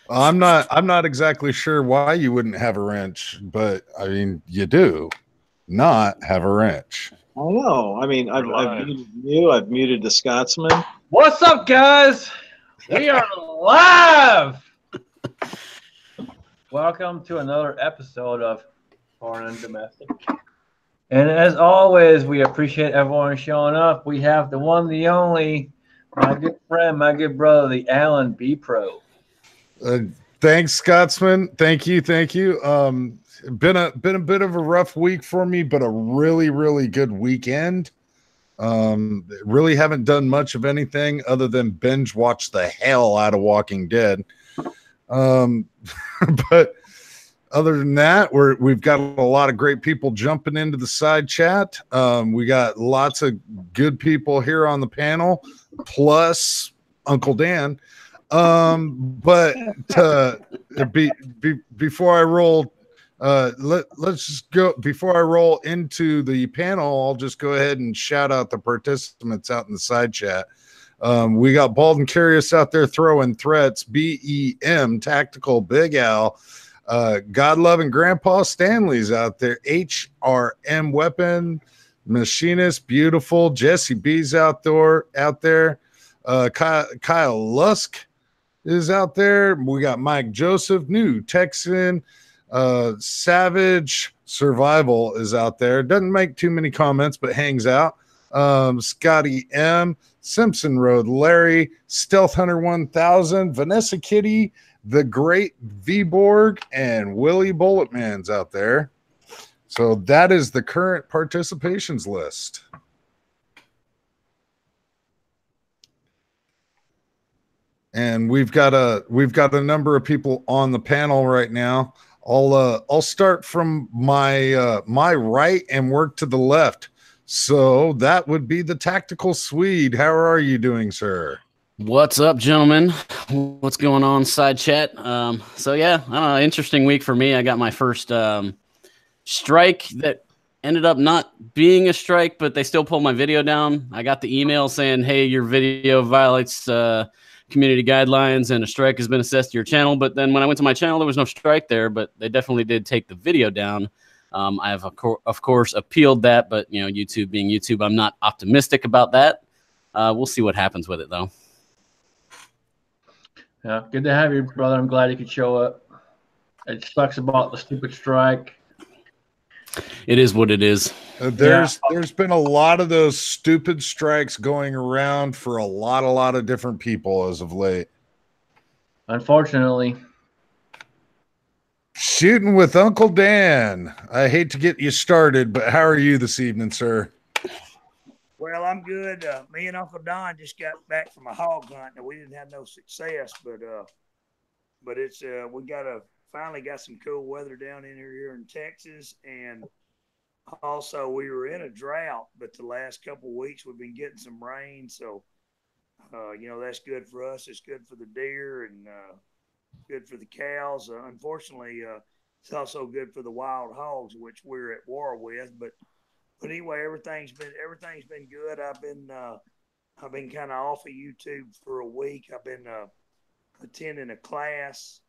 I'm not exactly sure why you wouldn't have a wrench, but I mean you do not have a wrench. I know. I mean, We're I've live. muted you. I've muted the Scotsman. What's up, guys? We are live. Welcome to another episode of Foreign and Domestic. And as always, we appreciate everyone showing up. We have the one, the only, my good friend, my good brother, the Alan B. Pro. Thanks, Scotsman. Thank you, thank you. Been a bit of a rough week for me, but a really good weekend. Really haven't done much of anything other than binge watch the hell out of Walking Dead. But other than that, we've got a lot of great people jumping into the side chat. We got lots of good people here on the panel, plus Uncle Dan. But before I roll, let's just go. Before I roll into the panel, I'll just go ahead and shout out the participants out in the side chat. We got Bald and Curious out there throwing threats. BEM Tactical Big Al. God loving Grandpa Stanley's out there. HRM Weapon Machinist Beautiful. Jesse B's out there. Kyle Lusk is out there. We got Mike Joseph, New Texan, Savage Survival is out there. Doesn't make too many comments, but hangs out. Scotty M, Simpson Road, Larry, Stealth Hunter 1000, Vanessa Kitty, The Great Viborg, and Willie Bulletman's out there. So that is the current participations list. And we've got a number of people on the panel right now. I'll start from my my right and work to the left. So that would be the Tactical Swede. How are you doing, sir? What's up, gentlemen? What's going on, side chat? So yeah, I don't know. Interesting week for me. I got my first strike that ended up not being a strike, but they still pulled my video down. I got the email saying, "Hey, your video violates community guidelines, and a strike has been assessed to your channel." But then when I went to my channel, there was no strike there, but they definitely did take the video down. I have of course appealed that, but you know, YouTube being YouTube, I'm not optimistic about that. We'll see what happens with it, though. Yeah, good to have you, brother. I'm glad you could show up. It sucks about the stupid strike. It is what it is. There's been a lot of those stupid strikes going around for a lot of different people as of late. Unfortunately. Shooting with Uncle Dan. I hate to get you started, but how are you this evening, sir? Well, I'm good. Me and Uncle Don just got back from a hog hunt. Now, we didn't have no success, but it's we finally got some cool weather down in here in Texas, and also we were in a drought. But the last couple of weeks we've been getting some rain, so that's good for us. It's good for the deer and good for the cows. Unfortunately, it's also good for the wild hogs, which we're at war with. But anyway, everything's been good. I've been kind of off of YouTube for a week. I've been attending a class,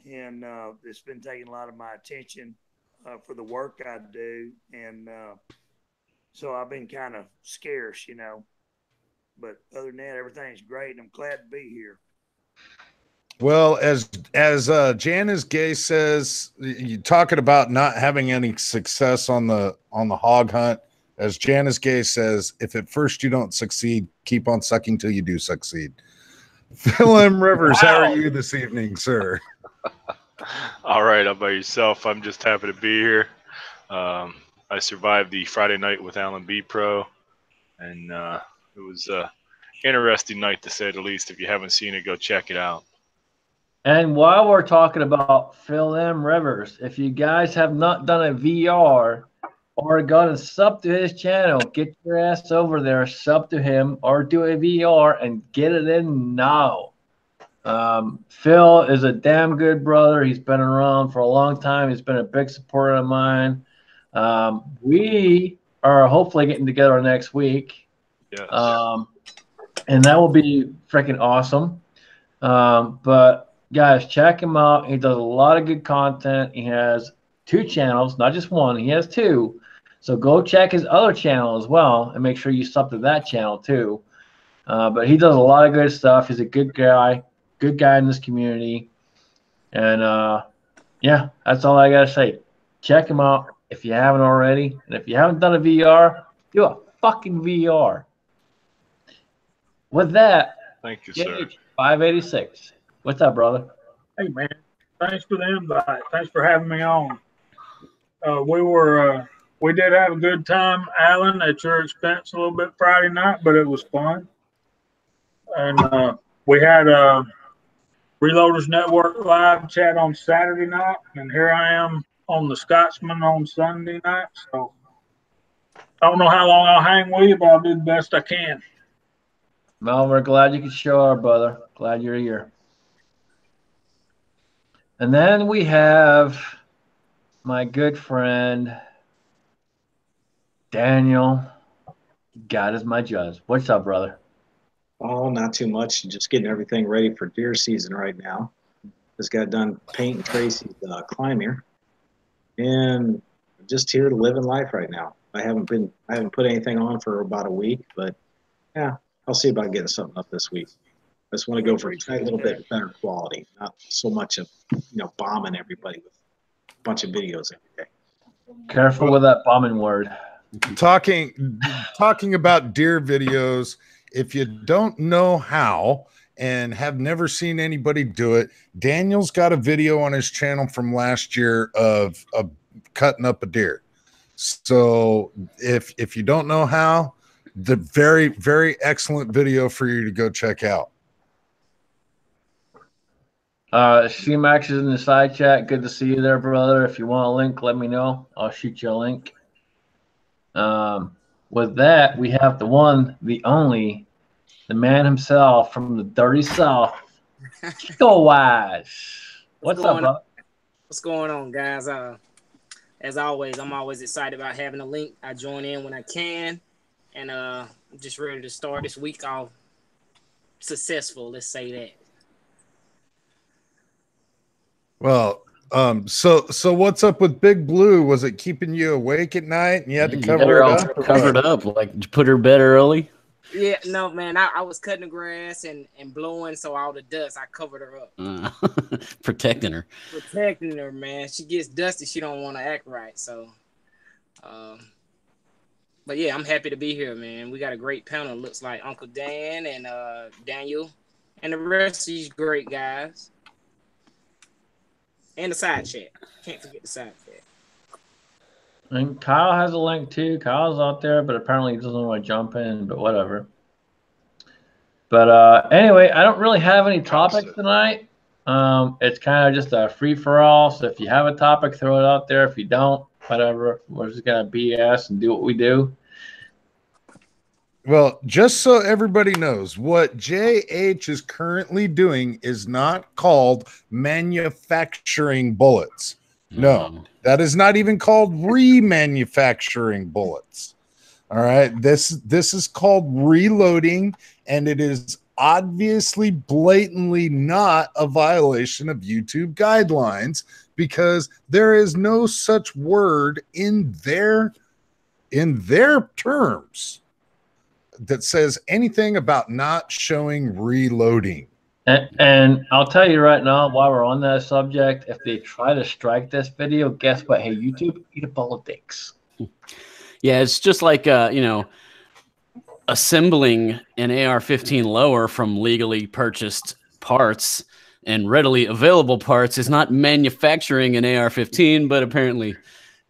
and it's been taking a lot of my attention for the work I do, and so I've been kind of scarce, But other than that, everything's great, and I'm glad to be here. Well, as Janice Gay says, you talking about not having any success on the hog hunt. As Janice Gay says, if at first you don't succeed, keep on sucking till you do succeed. Phil M. Rivers, wow. How are you this evening, sir? All right, how about yourself? I'm just happy to be here. I survived the Friday night with Alan B. Pro, and it was an interesting night to say the least. If you haven't seen it, go check it out. And while we're talking about Phil M. Rivers, if you guys have not done a VR or gone and sub to his channel, get your ass over there, sub to him, or do a VR and get it in now. Phil is a damn good brother. He's been around for a long time. He's been a big supporter of mine. We are hopefully getting together next week. Yes. And that will be freaking awesome. But guys, check him out. He does a lot of good content. He has 2 channels, not just one. He has 2. So go check his other channel as well and make sure you sub to that channel too. But he does a lot of good stuff. He's a good guy in this community. And yeah, that's all I got to say. Check him out if you haven't already. And if you haven't done a VR, do a fucking VR. With that, Thank you, sir. Gage, 586. What's up, brother? Hey, man. Thanks for the invite. Thanks for having me on. We did have a good time, Alan, at your expense a little bit Friday night, but it was fun. And we had a Reloaders Network live chat on Saturday night, and here I am on the Scotsman on Sunday night. So I don't know how long I'll hang with you, but I'll do the best I can. Well, we're glad you could show up, brother. Glad you're here. And then we have my good friend Daniel. God is my judge. What's up, brother? Oh, not too much. Just getting everything ready for deer season right now. Just got done painting Tracy's Climber, and just here living life right now. I haven't put anything on for about a week, but yeah, I'll see about getting something up this week. I just want to go for a little bit better quality, not so much of bombing everybody with a bunch of videos every day. Careful with that bombing word. Talking about deer videos, if you don't know how and have never seen anybody do it, Daniel's got a video on his channel from last year of cutting up a deer. So if you don't know how, the very, very excellent video for you to go check out. C-Max is in the side chat. Good to see you there, brother. If you want a link, let me know. I'll shoot you a link. With that, we have the one, the only, the man himself from the dirty South, Chico Wise. What's up, brother? What's going on, guys? As always, I'm always excited about having a link. I join in when I can, and I'm just ready to start this week off successful. Let's say that. Well, so what's up with Big Blue? Was it keeping you awake at night and you had to cover it up? Covered up, like did you put her to bed early? Yeah, no, man. I was cutting the grass and blowing, so all the dust, I covered her up. Protecting her. Protecting her, man. She gets dusty. She don't want to act right. So, but yeah, I'm happy to be here, man. We got a great panel. Looks like Uncle Dan and Daniel and the rest of these great guys. And the side chat. Can't forget the side chat. And Kyle has a link too. Kyle's out there, but apparently he doesn't want to jump in, but whatever. But anyway, I don't really have any topics tonight. It's kind of just a free-for-all. So if you have a topic, throw it out there. If you don't, whatever. We're just going to BS and do what we do. Well, just so everybody knows, what JH is currently doing is not called manufacturing bullets. No, that is not even called remanufacturing bullets. All right. This is called reloading, and it is obviously blatantly not a violation of YouTube guidelines because there is no such word in their terms that says anything about not showing reloading. And I'll tell you right now, while we're on that subject, if they try to strike this video, guess what? Hey, YouTube, eat a bowl of dicks. Yeah, it's just like assembling an AR-15 lower from legally purchased parts and readily available parts is not manufacturing an AR-15, but apparently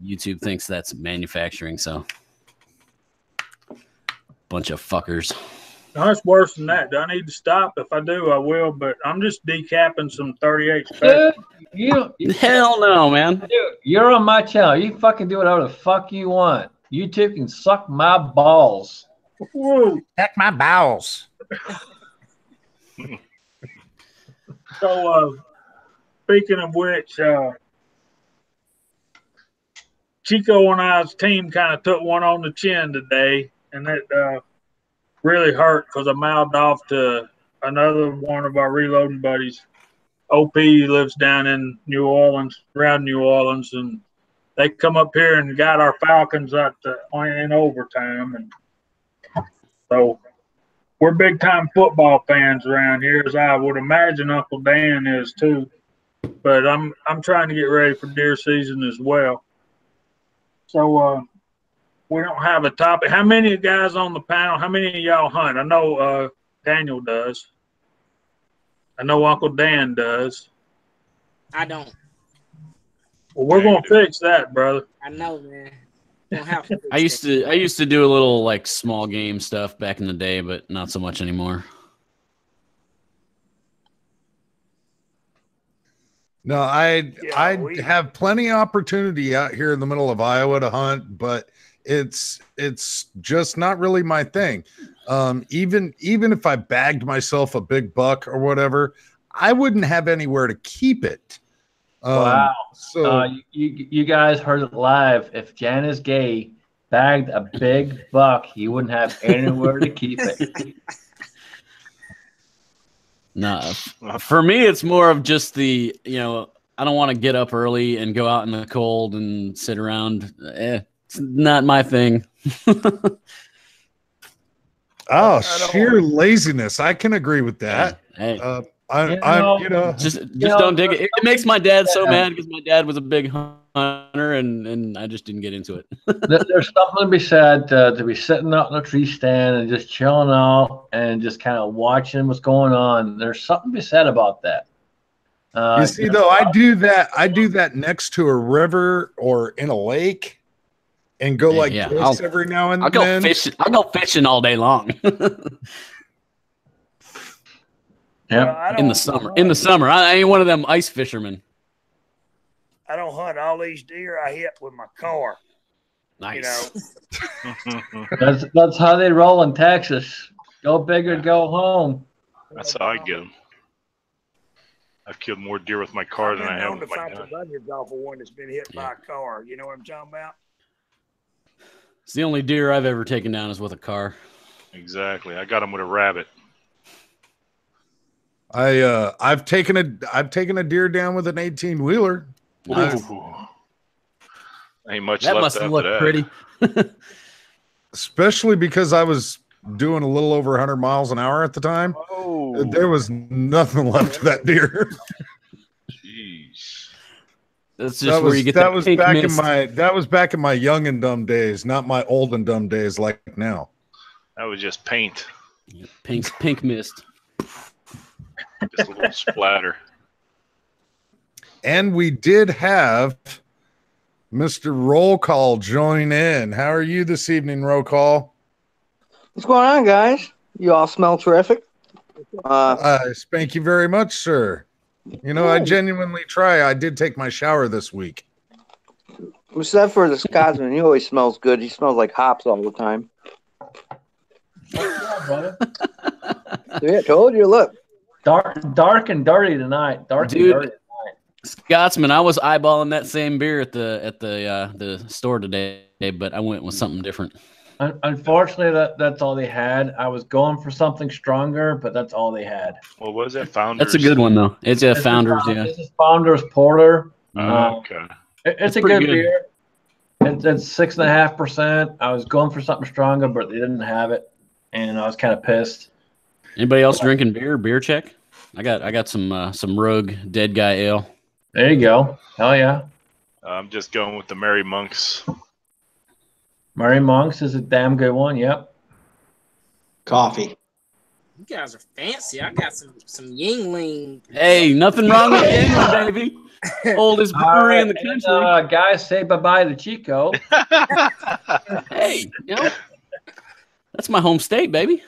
YouTube thinks that's manufacturing. So, bunch of fuckers. No, it's worse than that. Do I need to stop? If I do, I will. But I'm just decapping some 38 Dude, hell no, man. Dude, you're on my channel. You fucking do whatever the fuck you want. YouTube can suck my balls. Whoa. Suck my bowels. So, speaking of which, Chico and I's team kind of took one on the chin today, and that really hurt because I mouthed off to another one of our reloading buddies. OP lives down in New Orleans, around New Orleans, and they come up here and got our Falcons in overtime. And so we're big-time football fans around here, as I would imagine Uncle Dan is too. But I'm trying to get ready for deer season as well. So we don't have a topic. How many guys on the panel, how many of y'all hunt? I know Daniel does. I know Uncle Dan does. I don't. Well, we're gonna fix that, brother. I know, man. Don't have to I used to do a little like small game stuff back in the day, but not so much anymore. No, I have plenty of opportunity out here in the middle of Iowa to hunt, but it's just not really my thing. Even if I bagged myself a big buck or whatever, I wouldn't have anywhere to keep it. Wow. So you guys heard it live. If Janice Gay bagged a big buck, he wouldn't have anywhere to keep it. No, for me, it's more of just the, I don't want to get up early and go out in the cold and sit around. It's not my thing. Sheer laziness. I can agree with that. Hey. Just don't dig it. It makes my dad so mad because my dad was a big hunter and I just didn't get into it. There's something to be said to be sitting out in a tree stand and just chilling out and just kind of watching what's going on. There's something to be said about that. You see, though, I do that next to a river or in a lake. And go this every now and then. I'll go fishing all day long. Yeah, in the summer. I ain't one of them ice fishermen. I don't hunt all these deer I hit with my car. Nice. That's how they roll in Texas. Go big or go home. That's how I get them. I've killed more deer with my car than I have with my gun. Off of one that's been hit by a car. You know what I'm talking about? It's the only deer I've ever taken down is with a car. Exactly. I got him with a rabbit. I've taken a deer down with an 18-wheeler. Ain't much that left must after look that. Pretty. Especially because I was doing a little over 100 miles an hour at the time. Oh. There was nothing left of that deer. Jeez. That's just where you get that was back in my young and dumb days, not my old and dumb days like now. That was just paint. Pink mist. Just a little splatter. And we did have Mr. Roll Call join in. How are you this evening, Roll Call? What's going on, guys? You all smell terrific. Thank you very much, sir. I genuinely try. I did take my shower this week. Except for the Scotsman, he always smells good. He smells like hops all the time. Yeah, told you. Look, dark and dirty tonight. Dark and dirty tonight. Scotsman, I was eyeballing that same beer at the store today, but I went with something different. Unfortunately, that's all they had. I was going for something stronger, but that's all they had. Well, what was that? Founders? That's a good one, though. It's a Founders, yeah. This is Founders Porter. Okay. It's a good beer. It's 6.5%. I was going for something stronger, but they didn't have it, and I was kind of pissed. Anybody else drinking beer? Beer check? I got some Rogue Dead Guy Ale. There you go. Hell yeah. I'm just going with the Merry Monks. Merry Monks is a damn good one. Yep. Coffee. You guys are fancy. I got some Yingling. Hey, nothing wrong with Yingling, baby. Oldest brewery in the country. Guys, say bye-bye to Chico. Hey, that's my home state, baby.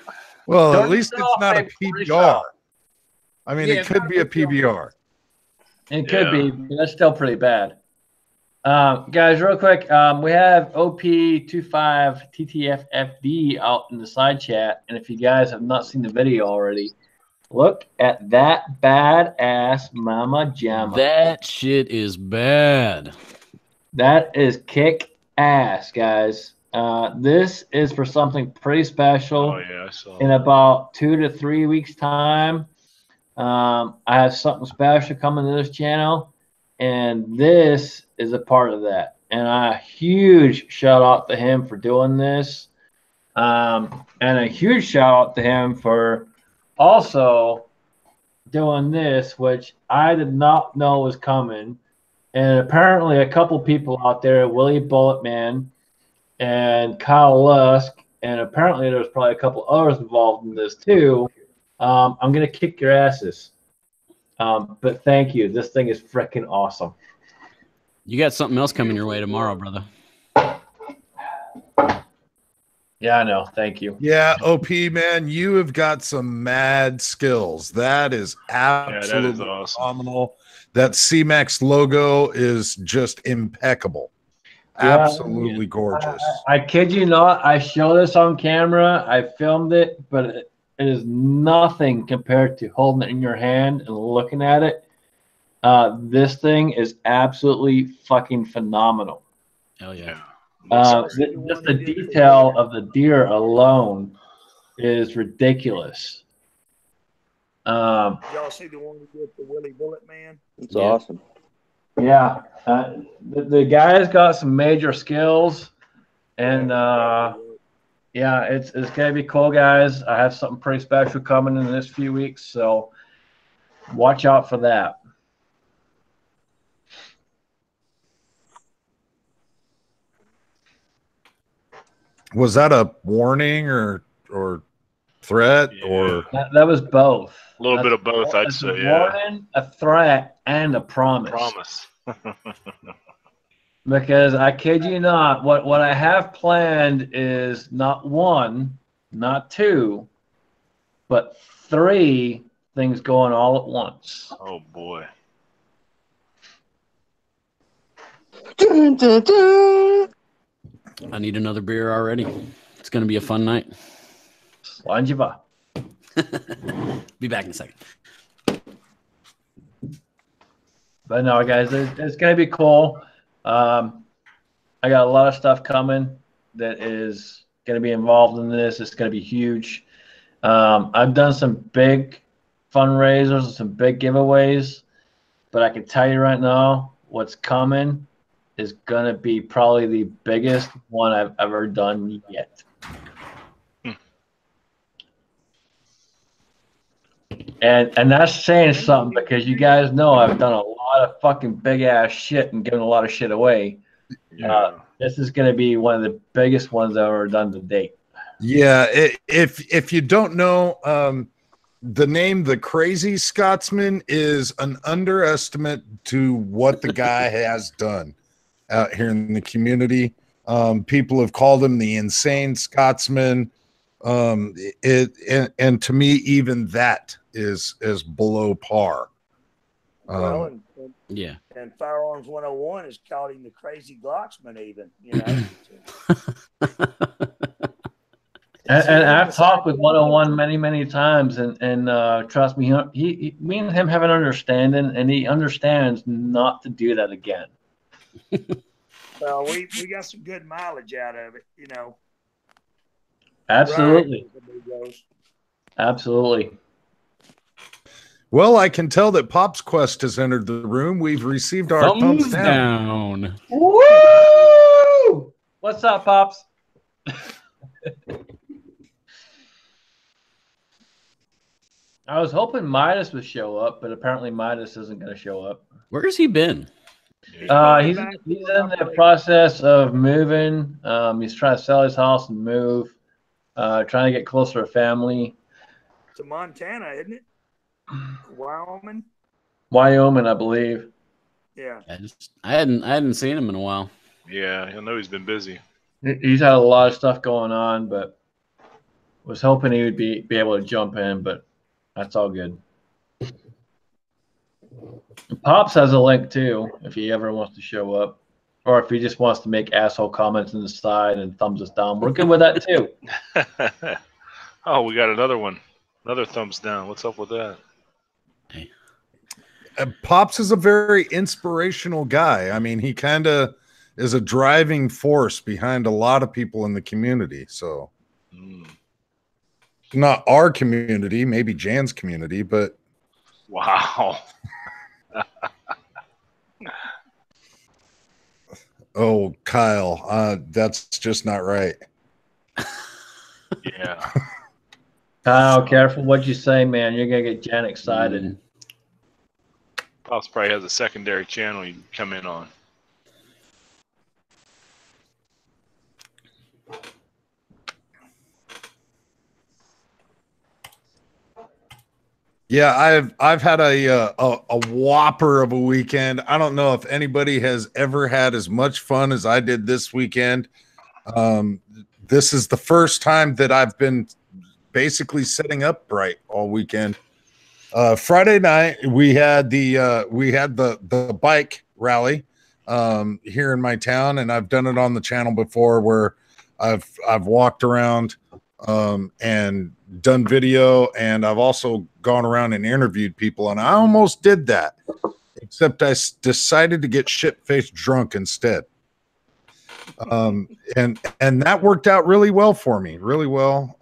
Well, at least it's not a PBR. I mean, it could be a PBR. It could be, but that's still pretty bad. Guys, real quick, we have OP25 TTFFD out in the side chat, and if you guys have not seen the video already, look at that badass Mama Jamma. That shit is bad. That is kick ass, guys. This is for something pretty special. Oh yeah, I saw. In about 2 to 3 weeks' time, I have something special coming to this channel, and this is a part of that. And a huge shout out to him for doing this, and a huge shout out to him for also doing this, which I did not know was coming. And apparently, a couple people out there, Willie Bulletman and Kyle Lusk, and apparently there's probably a couple others involved in this too. I'm gonna kick your asses, but thank you. This thing is freaking awesome. You got something else coming your way tomorrow, brother. Yeah, I know. Thank you. Yeah, OP man, you have got some mad skills. That is absolutely awesome. phenomenal. That C-Max logo is just impeccable. Yeah, Absolutely gorgeous. I kid you not. I show this on camera. I filmed it, but it is nothing compared to holding it in your hand and looking at it. This thing is absolutely fucking phenomenal. Hell yeah. Just the detail of the deer alone is ridiculous. Y'all see the one with the Willie Bullet Man? It's awesome. Yeah, the guy's got some major skills, and yeah, it's gonna be cool, guys. I have something pretty special coming in this few weeks, so watch out for that. Was that a warning or threat or That was both. A little bit of both, I'd It's say. a Yeah. warning, a threat, and a promise. Promise. Because I kid you not, what I have planned is not one, not two, but 3 things going all at once. Oh boy. Dun, dun, dun. I need another beer already. It's going to be a fun night. Slanjiva. Be back in a second. But no, guys, it's going to be cool. I got a lot of stuff coming that is going to be involved in this. It's going to be huge. I've done some big fundraisers and some big giveaways, but I can tell you right now, what's coming is going to be probably the biggest one I've ever done yet. And that's saying something, because you guys know I've done a lot of fucking big ass shit and given a lot of shit away. Yeah. This is going to be one of the biggest ones I've ever done to date. yeah, if you don't know, the name The Crazy Scotsman is an underestimate to what the guy has done out here in the community. People have called him the Insane Scotsman. And to me, even that is below par. Well, Yeah. and Firearms 101 has called him the Crazy Glocksman, even. You know. And I've talked with 101 many times, and trust me, me and him have an understanding, and he understands not to do that again. Well, we got some good mileage out of it, you know. Absolutely. Right. Absolutely. Well, I can tell that Pop's Quest has entered the room. We've received our thumbs down. Woo! What's up, Pops? I was hoping Midas would show up, but apparently Midas isn't going to show up. Where has he been? He's in the process of moving. He's trying to sell his house and move, trying to get closer to family. To Montana, isn't it? Wyoming, I believe. Yeah. I hadn't seen him in a while. Yeah, I know he's been busy. He's had a lot of stuff going on, but was hoping he would be able to jump in, but that's all good. Pops has a link too, if he ever wants to show up, or if he just wants to make asshole comments on the side and thumbs us down. We're good with that too. Oh, we got another one. Another thumbs down. What's up with that? Pops is a very inspirational guy. I mean, he kind of is a driving force behind a lot of people in the community. So not our community, maybe Jan's community, but wow. Oh, Kyle, that's just not right. Yeah. Kyle, careful what you say, man. You're gonna get Jan excited. Pops probably has a secondary channel you can come in on. Yeah, I've had a whopper of a weekend. I don't know if anybody has ever had as much fun as I did this weekend. This is the first time that I've been basically sitting upright all weekend. Friday night we had the bike rally here in my town, and I've done it on the channel before where I've walked around and done video, and I've also gone around and interviewed people, and I almost did that, except I decided to get shit-faced drunk instead. And that worked out really well for me, really well.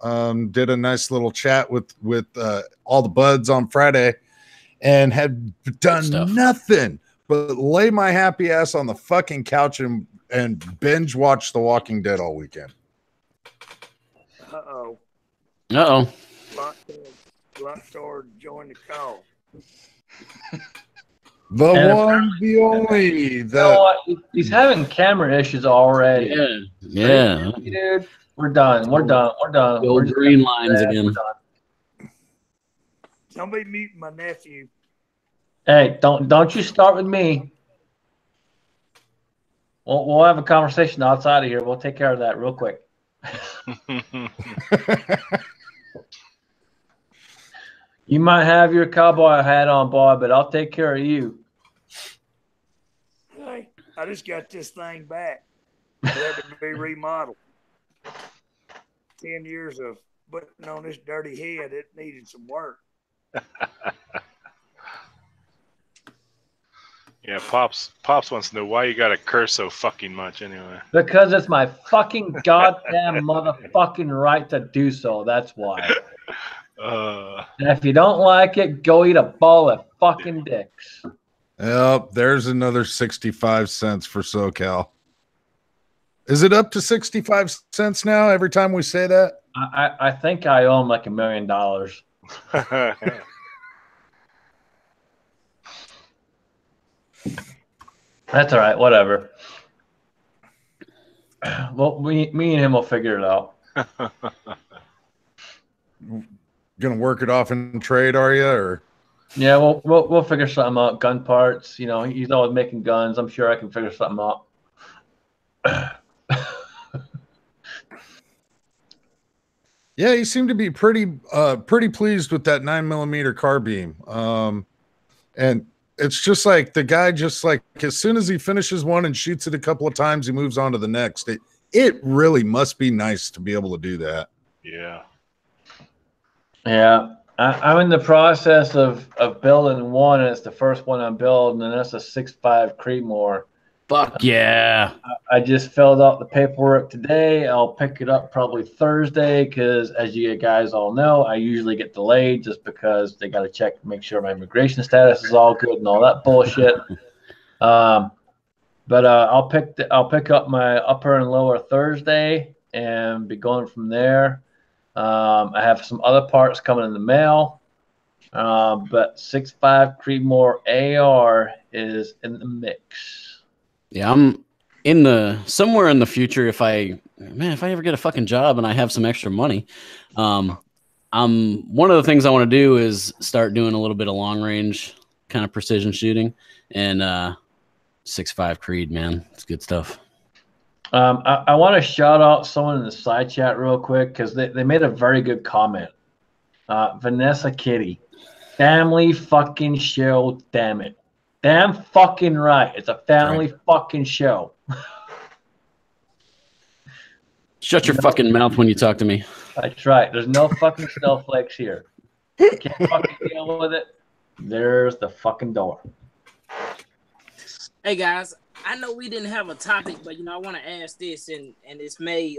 Did a nice little chat with all the buds on Friday, and had done nothing but lay my happy ass on the fucking couch and binge watch The Walking Dead all weekend. Uh-oh. Uh-oh. Lockdoor joined the call. The one, the only. You know what? He's having camera issues already. Yeah. Dude, we're done. We're done. The old green lines again. Don't be muting my nephew. Hey, don't you start with me. We'll have a conversation outside of here. We'll take care of that real quick. You might have your cowboy hat on, boy, but I'll take care of you. Hey, I just got this thing back. It had to be remodeled. 10 years of putting on this dirty head, it needed some work. Yeah, Pops wants to know why you gotta curse so fucking much anyway. Because it's my fucking goddamn motherfucking right to do so. That's why. And if you don't like it, go eat a ball of fucking dicks. Yep, there's another 65 cents for SoCal. Is it up to 65 cents now every time we say that? I think I owe him like $1 million. That's all right. Whatever. Well, me and him will figure it out. Gonna work it off in trade, are you? Or yeah, we'll figure something out. Gun parts, you know, he's always making guns. I'm sure I can figure something out. Yeah, he seemed to be pretty pleased with that 9mm carbine. And it's just like the guy, just like as soon as he finishes one and shoots it a couple of times, he moves on to the next. It really must be nice to be able to do that. Yeah. Yeah, I'm in the process of building one, and it's the first one I'm building, and that's a 6.5 Creedmoor. Fuck yeah. I just filled out the paperwork today. I'll pick it up probably Thursday because, as you guys all know, I usually get delayed just because they got to check to make sure my immigration status is all good and all that bullshit. But I'll pick up my upper and lower Thursday and be going from there. I have some other parts coming in the mail, but 6.5 Creedmoor AR is in the mix. Yeah, I'm somewhere in the future. If I ever get a fucking job and I have some extra money, one of the things I want to do is start doing a little bit of long range kind of precision shooting, and 6.5 Creed, man, it's good stuff. I want to shout out someone in the side chat real quick because they made a very good comment. Vanessa Kitty, family fucking show, damn it. Damn fucking right. It's a family fucking show. Shut your fucking mouth when you talk to me. That's right. There's no fucking snowflakes here. You can't fucking deal with it. There's the fucking door. Hey guys, I know we didn't have a topic, but I want to ask this, and it's may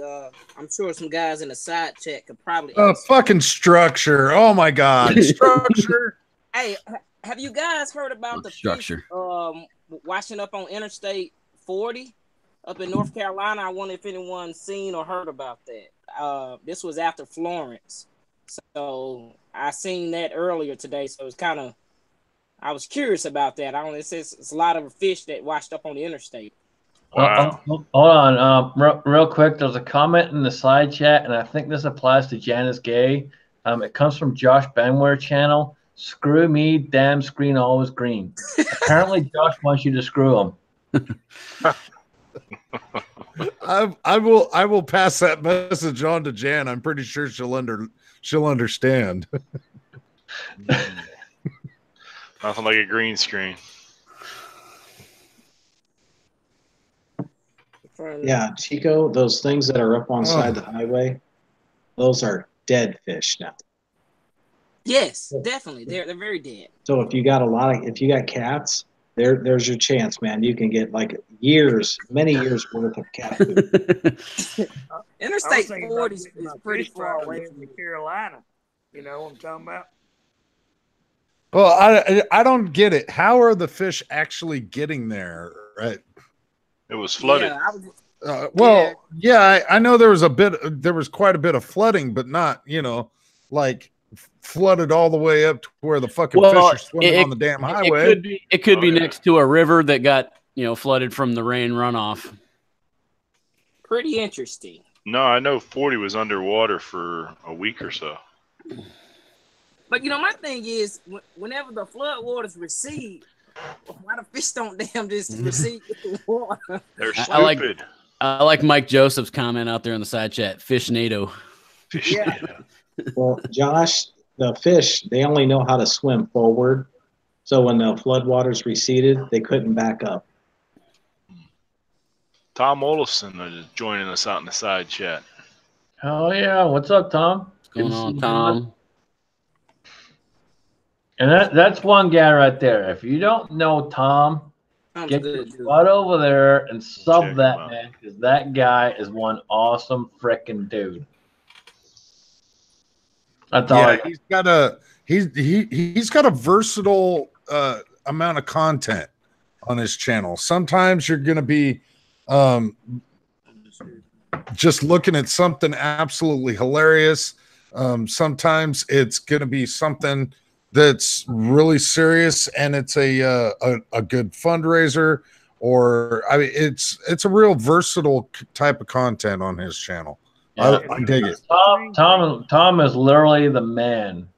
I'm sure some guys in the side chat could probably answer. Fucking structure. Oh my God, structure. Hey, have you guys heard about the structure? washing up on Interstate 40 up in North Carolina? I wonder if anyone's seen or heard about that. This was after Florence, so I seen that earlier today. So it's kind of, I was curious about that. It's a lot of fish that washed up on the interstate. Wow. Hold on, real quick. There's a comment in the side chat, and I think this applies to Janice Gay. It comes from Josh Benware channel. Screw me, damn screen always green. Apparently, Josh wants you to screw him. I will pass that message on to Jan. I'm pretty sure she'll understand. Nothing like a green screen. Yeah, Chico, those things that are up on side the highway, those are dead fish now. Yes, definitely. They're very dead. So if you got cats, there's your chance, man. You can get like many years worth of cat food. Interstate 40 is pretty fish far fry away in from me. Carolina. You know what I'm talking about? Well, I don't get it. How are the fish actually getting there? Right. It was flooded. Yeah, I know there was quite a bit of flooding, but not, like flooded all the way up to where the fucking fish are swimming on the damn highway. It could be next to a river that got, flooded from the rain runoff. pretty interesting. No, I know 40 was underwater for a week or so. But my thing is, whenever the flood waters recede, why the fish don't damn just recede with the water? They're stupid. I like Mike Joseph's comment out there in the side chat. Fish NATO. Fish NATO. Well, Josh, the fish, they only know how to swim forward. So when the floodwaters receded, they couldn't back up. Tom Olafson is joining us out in the side chat. Oh yeah, what's up, Tom? What's going on, Tom? And that's one guy right there. If you don't know Tom, get your butt over there and sub that man, because that guy is one awesome freaking dude. That's all. He's got a versatile amount of content on his channel. Sometimes you're going to be just looking at something absolutely hilarious. Sometimes it's going to be something that's really serious, and it's a good fundraiser, or it's a real versatile type of content on his channel. Yeah. I dig it. Tom is literally the man.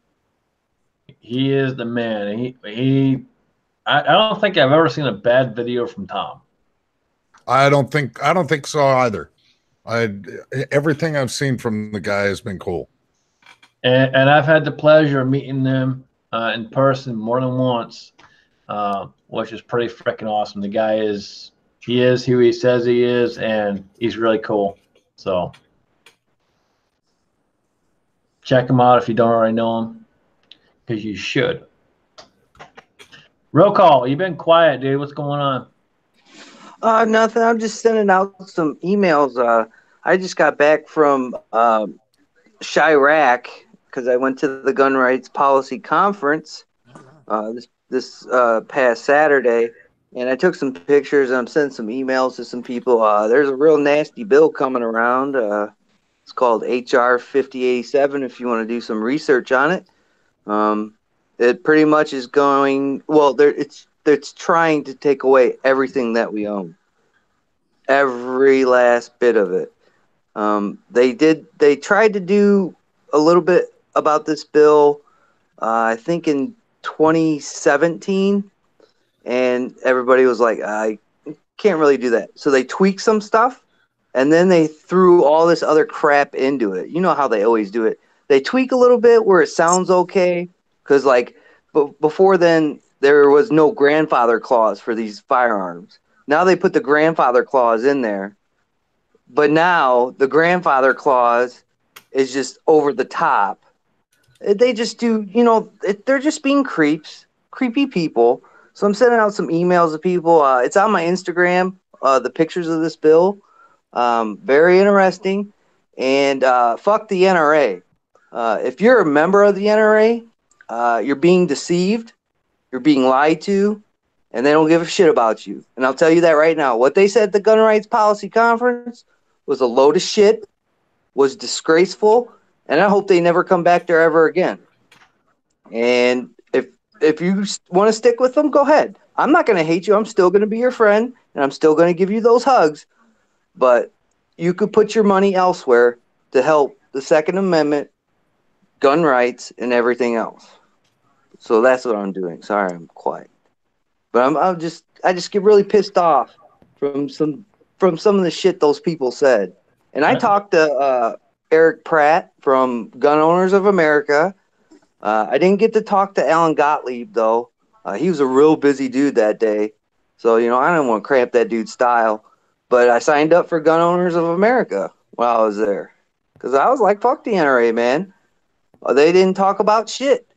He is the man. I don't think I've ever seen a bad video from Tom. I don't think so either. Everything I've seen from the guy has been cool. And I've had the pleasure of meeting them in person more than once, which is pretty freaking awesome. The guy is who he says he is, and he's really cool. So check him out if you don't already know him, because you should. Roll call. You've been quiet, dude. What's going on? Nothing. I'm just sending out some emails. I just got back from Chirac because I went to the gun rights policy conference this past Saturday, and I took some pictures and I'm sending some emails to some people. There's a real nasty bill coming around. It's called HR 5087 if you want to do some research on it. It pretty much is going, well, it's trying to take away everything that we own. Every last bit of it. They tried to do a little bit about this bill, I think in 2017, and everybody was like, I can't really do that. So they tweaked some stuff, and then they threw all this other crap into it. You know how they always do it. They tweak a little bit where it sounds okay, because before then, there was no grandfather clause for these firearms. Now they put the grandfather clause in there, but now the grandfather clause is just over the top. They just do, they're just being creepy people. So I'm sending out some emails to people. It's on my Instagram, the pictures of this bill. Very interesting. And fuck the NRA. If you're a member of the NRA, you're being deceived, you're being lied to, and they don't give a shit about you. And I'll tell you that right now. What they said at the Gun Rights Policy Conference was a load of shit, was disgraceful, and I hope they never come back there ever again. And if you want to stick with them, go ahead. I'm not going to hate you. I'm still going to be your friend, and I'm still going to give you those hugs. But you could put your money elsewhere to help the Second Amendment, gun rights, and everything else. So that's what I'm doing. Sorry, I'm quiet. But I just get really pissed off from some of the shit those people said. And I talked to Eric Pratt from Gun Owners of America. I didn't get to talk to Alan Gottlieb, though. He was a real busy dude that day. So, you know, I didn't want to cramp that dude's style. But I signed up for Gun Owners of America while I was there. Because I was like, fuck the NRA, man. They didn't talk about shit.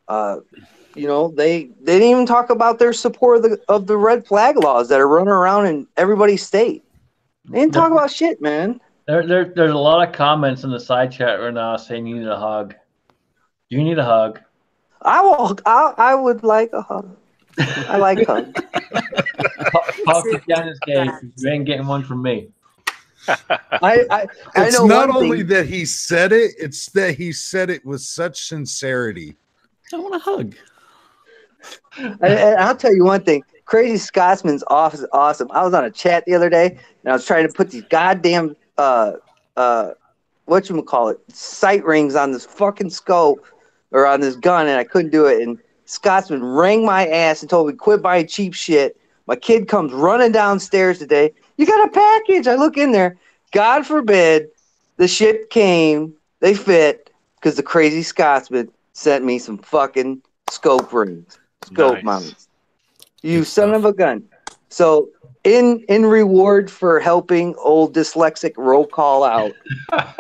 You know, they didn't even talk about their support of the red flag laws that are running around in everybody's state. They didn't talk about shit, man. There's a lot of comments in the side chat right now saying you need a hug. Do you need a hug? I would like a hug. I like hugs. Talk to Dennis Gage. You ain't getting one from me. I It's know not one only thing. that he said it, it's that he said it with such sincerity. I want a hug. And I'll tell you one thing. Crazy Scotsman's awesome. I was on a chat the other day, and I was trying to put these goddamn whatchamacallit, sight rings on this fucking scope or on this gun, and I couldn't do it. And Scotsman rang my ass and told me quit buying cheap shit. My kid comes running downstairs today. You got a package. I look in there. God forbid the shit came. They fit because the Crazy Scotsman sent me some fucking scope rings. Scope mounts. You Good son stuff. of a gun. So in reward for helping old dyslexic roll call out,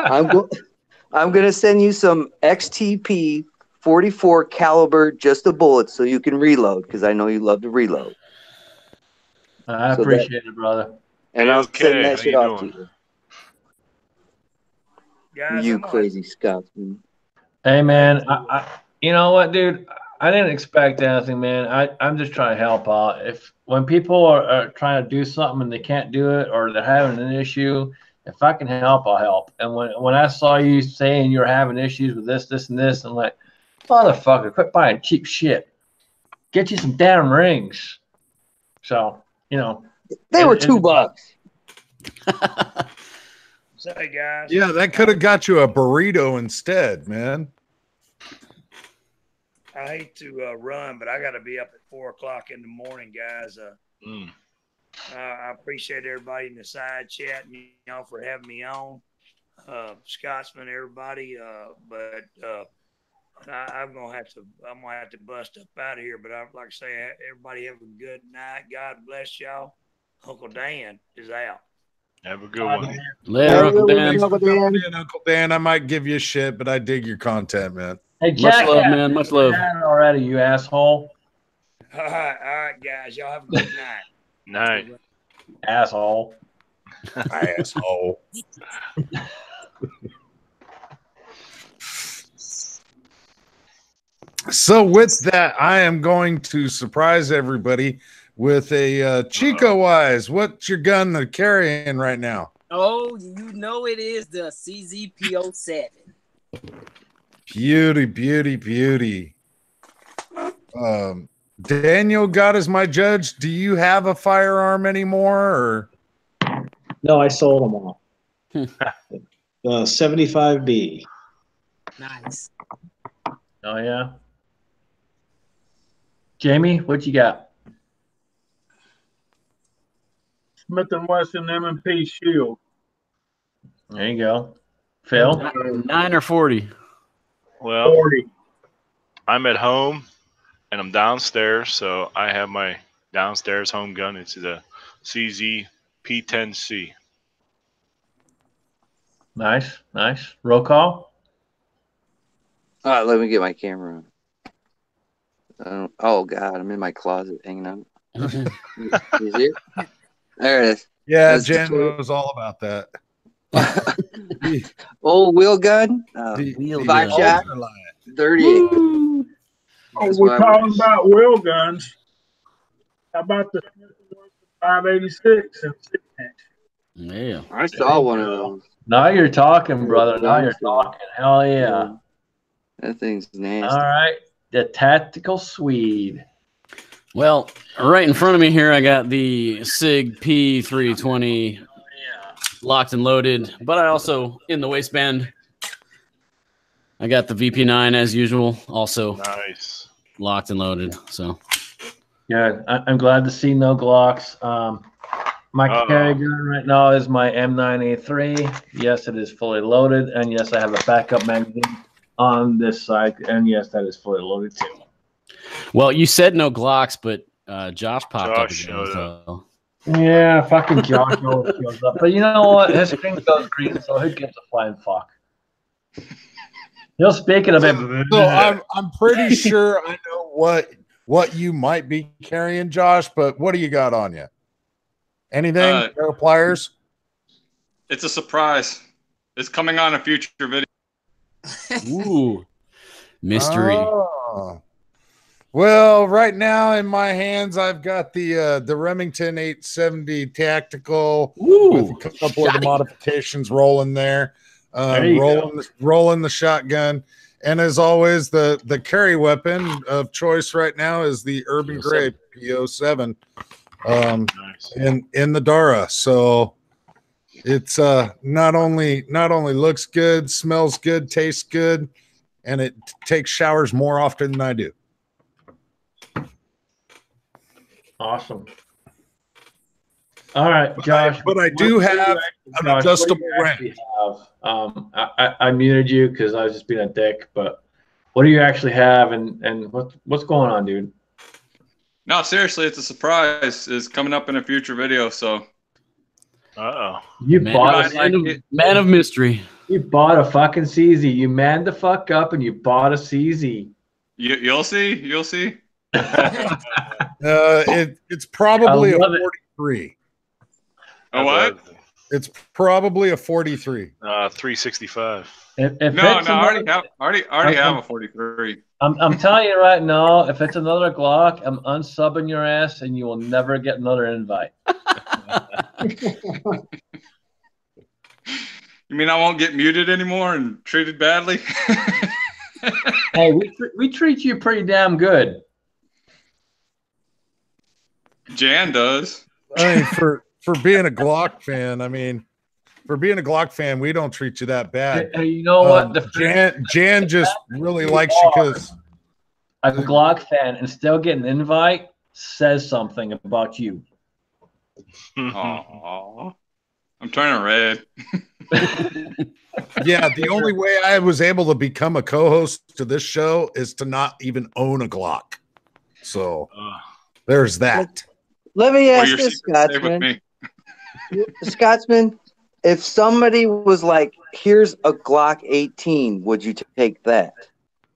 I'm gonna send you some XTP 44 caliber just a bullet so you can reload because I know you love to reload. I So appreciate it, brother. And I'll Okay, send that how shit you off to doing? you. Guys, You I'm gonna- crazy Scotsman. Hey, man, I you know what, dude? I didn't expect anything, man. I'm just trying to help out. When people are trying to do something and they can't do it or they're having an issue, if I can help, I'll help. And when I saw you saying you're having issues with this, and this, I'm like, motherfucker, quit buying cheap shit. Get you some damn rings. So, you know. They were $2. Say, guys. Yeah, that could have got you a burrito instead, man. I hate to run, but I got to be up at 4:00 in the morning, guys. I appreciate everybody in the side chat and y'all for having me on. Scotsman, everybody. But I'm gonna have to bust up out of here. But I'd like to say, everybody have a good night. God bless y'all. Uncle Dan is out. Have a good one. Later, Uncle Dan. Thanks for coming in, Uncle Dan. I might give you shit, but I dig your content, man. Hey, Much Jack, love, man. Much love. already, you asshole. All right, guys. Y'all have a good night. Night. Asshole. Asshole. So with that, I am going to surprise everybody with a Chico Wise. What's your gun they're carrying right now? Oh, you know it is the CZP07. Beauty, beauty, beauty. Daniel God is my judge. Do you have a firearm anymore? Or No, I sold them all. The 75B. Nice. Oh, yeah. Jamie, what you got? Smith & Wesson M&P Shield. There you go. Phil? 9 or 40. Well, 40. I'm at home and I'm downstairs, so I have my downstairs home gun. It's the CZ P10C. Nice, nice. Roll call? All right, let me get my camera on. Oh God, I'm in my closet hanging out. Is it? There it is. Yeah, That's Jen the- knows all about that. Old wheel gun, Wheel 5 gun. shot, Ultralight. 38. Oh, That's we're why talking about wheel guns. How about the 586 and 6-inch? Yeah. I saw one of those. Now you're talking, brother. Now you're talking. Hell yeah. That thing's nasty. All right. The Tactical Swede. Well, right in front of me here, I got the SIG P320 locked and loaded, but I also, in the waistband, I got the VP9 as usual, also Nice. locked and loaded. So, Yeah, I'm glad to see no Glocks. My carry gun right now is my M9A3. Yes, it is fully loaded, and yes, I have a backup magazine on this side, and yes, that is fully loaded too. well, you said no Glocks, but Josh popped up Josh again. showed So. Yeah, fucking Josh always shows up. But you know what? His screen goes green, so who gives a flying fuck? He'll speak it a bit. So I'm pretty sure I know what you might be carrying, Josh. But what do you got on you? Anything? Pair of pliers? It's a surprise. It's coming on a future video. Ooh, mystery. Oh. Well, right now in my hands, I've got the Remington 870 Tactical with a couple of the modifications rolling there. Rolling the shotgun. And as always, the carry weapon of choice right now is the Urban Gray P07 in the Dara. So it's not only looks good, smells good, tastes good, and it takes showers more often than I do. Awesome. All right, Josh. But I do have an adjustable range. I muted you because I was just being a dick. But what do you actually have, and what's going on, dude? No, seriously, it's a surprise. It's coming up in a future video. So, You bought man of mystery. You bought a fucking CZ. You manned the fuck up and you bought a CZ. You'll see. You'll see. It's probably a 43. A what? It's probably a 43. 365. I already have a 43. I'm telling you right now, if it's another Glock, I'm unsubbing your ass and you will never get another invite. You mean I won't get muted anymore and treated badly? Hey, we treat you pretty damn good. Jan does. I mean, for being a Glock fan, we don't treat you that bad. Hey, you know what? Jan just really likes you because a Glock fan and still get an invite says something about you. Aww. I'm turning red. Yeah, the only way I was able to become a co-host to this show is to not even own a Glock. So there's that. Let me ask this, Scotsman. Scotsman, if somebody was like, here's a Glock 18, would you take that?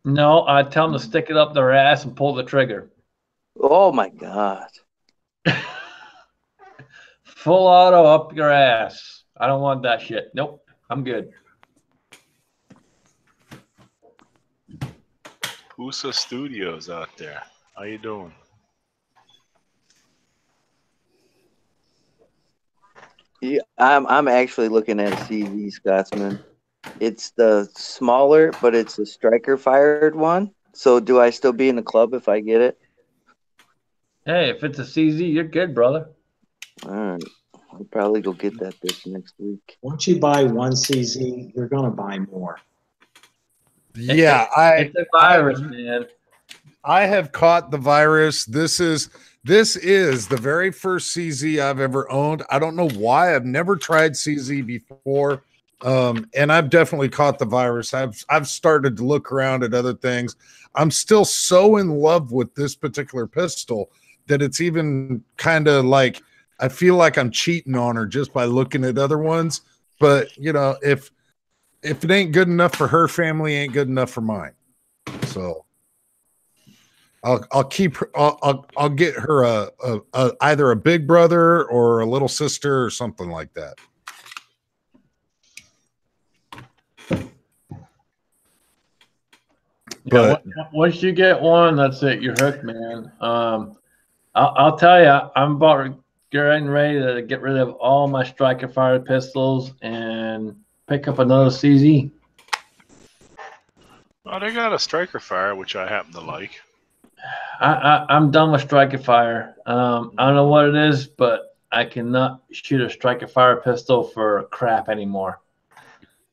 No, I'd tell them to stick it up their ass and pull the trigger. Oh, my God. Full auto up your ass. I don't want that shit. Nope, I'm good. Husa Studios out there. How you doing? Yeah, I'm actually looking at a CV, Scotsman. It's the smaller, but it's a striker fired one. So do I still be in the club if I get it? Hey, if it's a CZ, you're good, brother. All right. I'll probably go get that this next week. Once you buy one CZ, you're going to buy more. Yeah, it's a virus, man. I have caught the virus. This is the very first CZ I've ever owned. I don't know why. I've never tried CZ before. And I've definitely caught the virus. I've started to look around at other things. I'm still so in love with this particular pistol that it's even kind of like I feel like I'm cheating on her just by looking at other ones. But you know, if it ain't good enough for her family, ain't good enough for mine. So I'll get her a either a big brother or a little sister or something like that. But once you get one, that's it. You're hooked, man. I'll tell you, I'm about getting ready to get rid of all my striker fire pistols and pick up another CZ. Oh, they got a striker fire, which I happen to like. I'm done with striker fire. I don't know what it is, but I cannot shoot a striker fire pistol for crap anymore.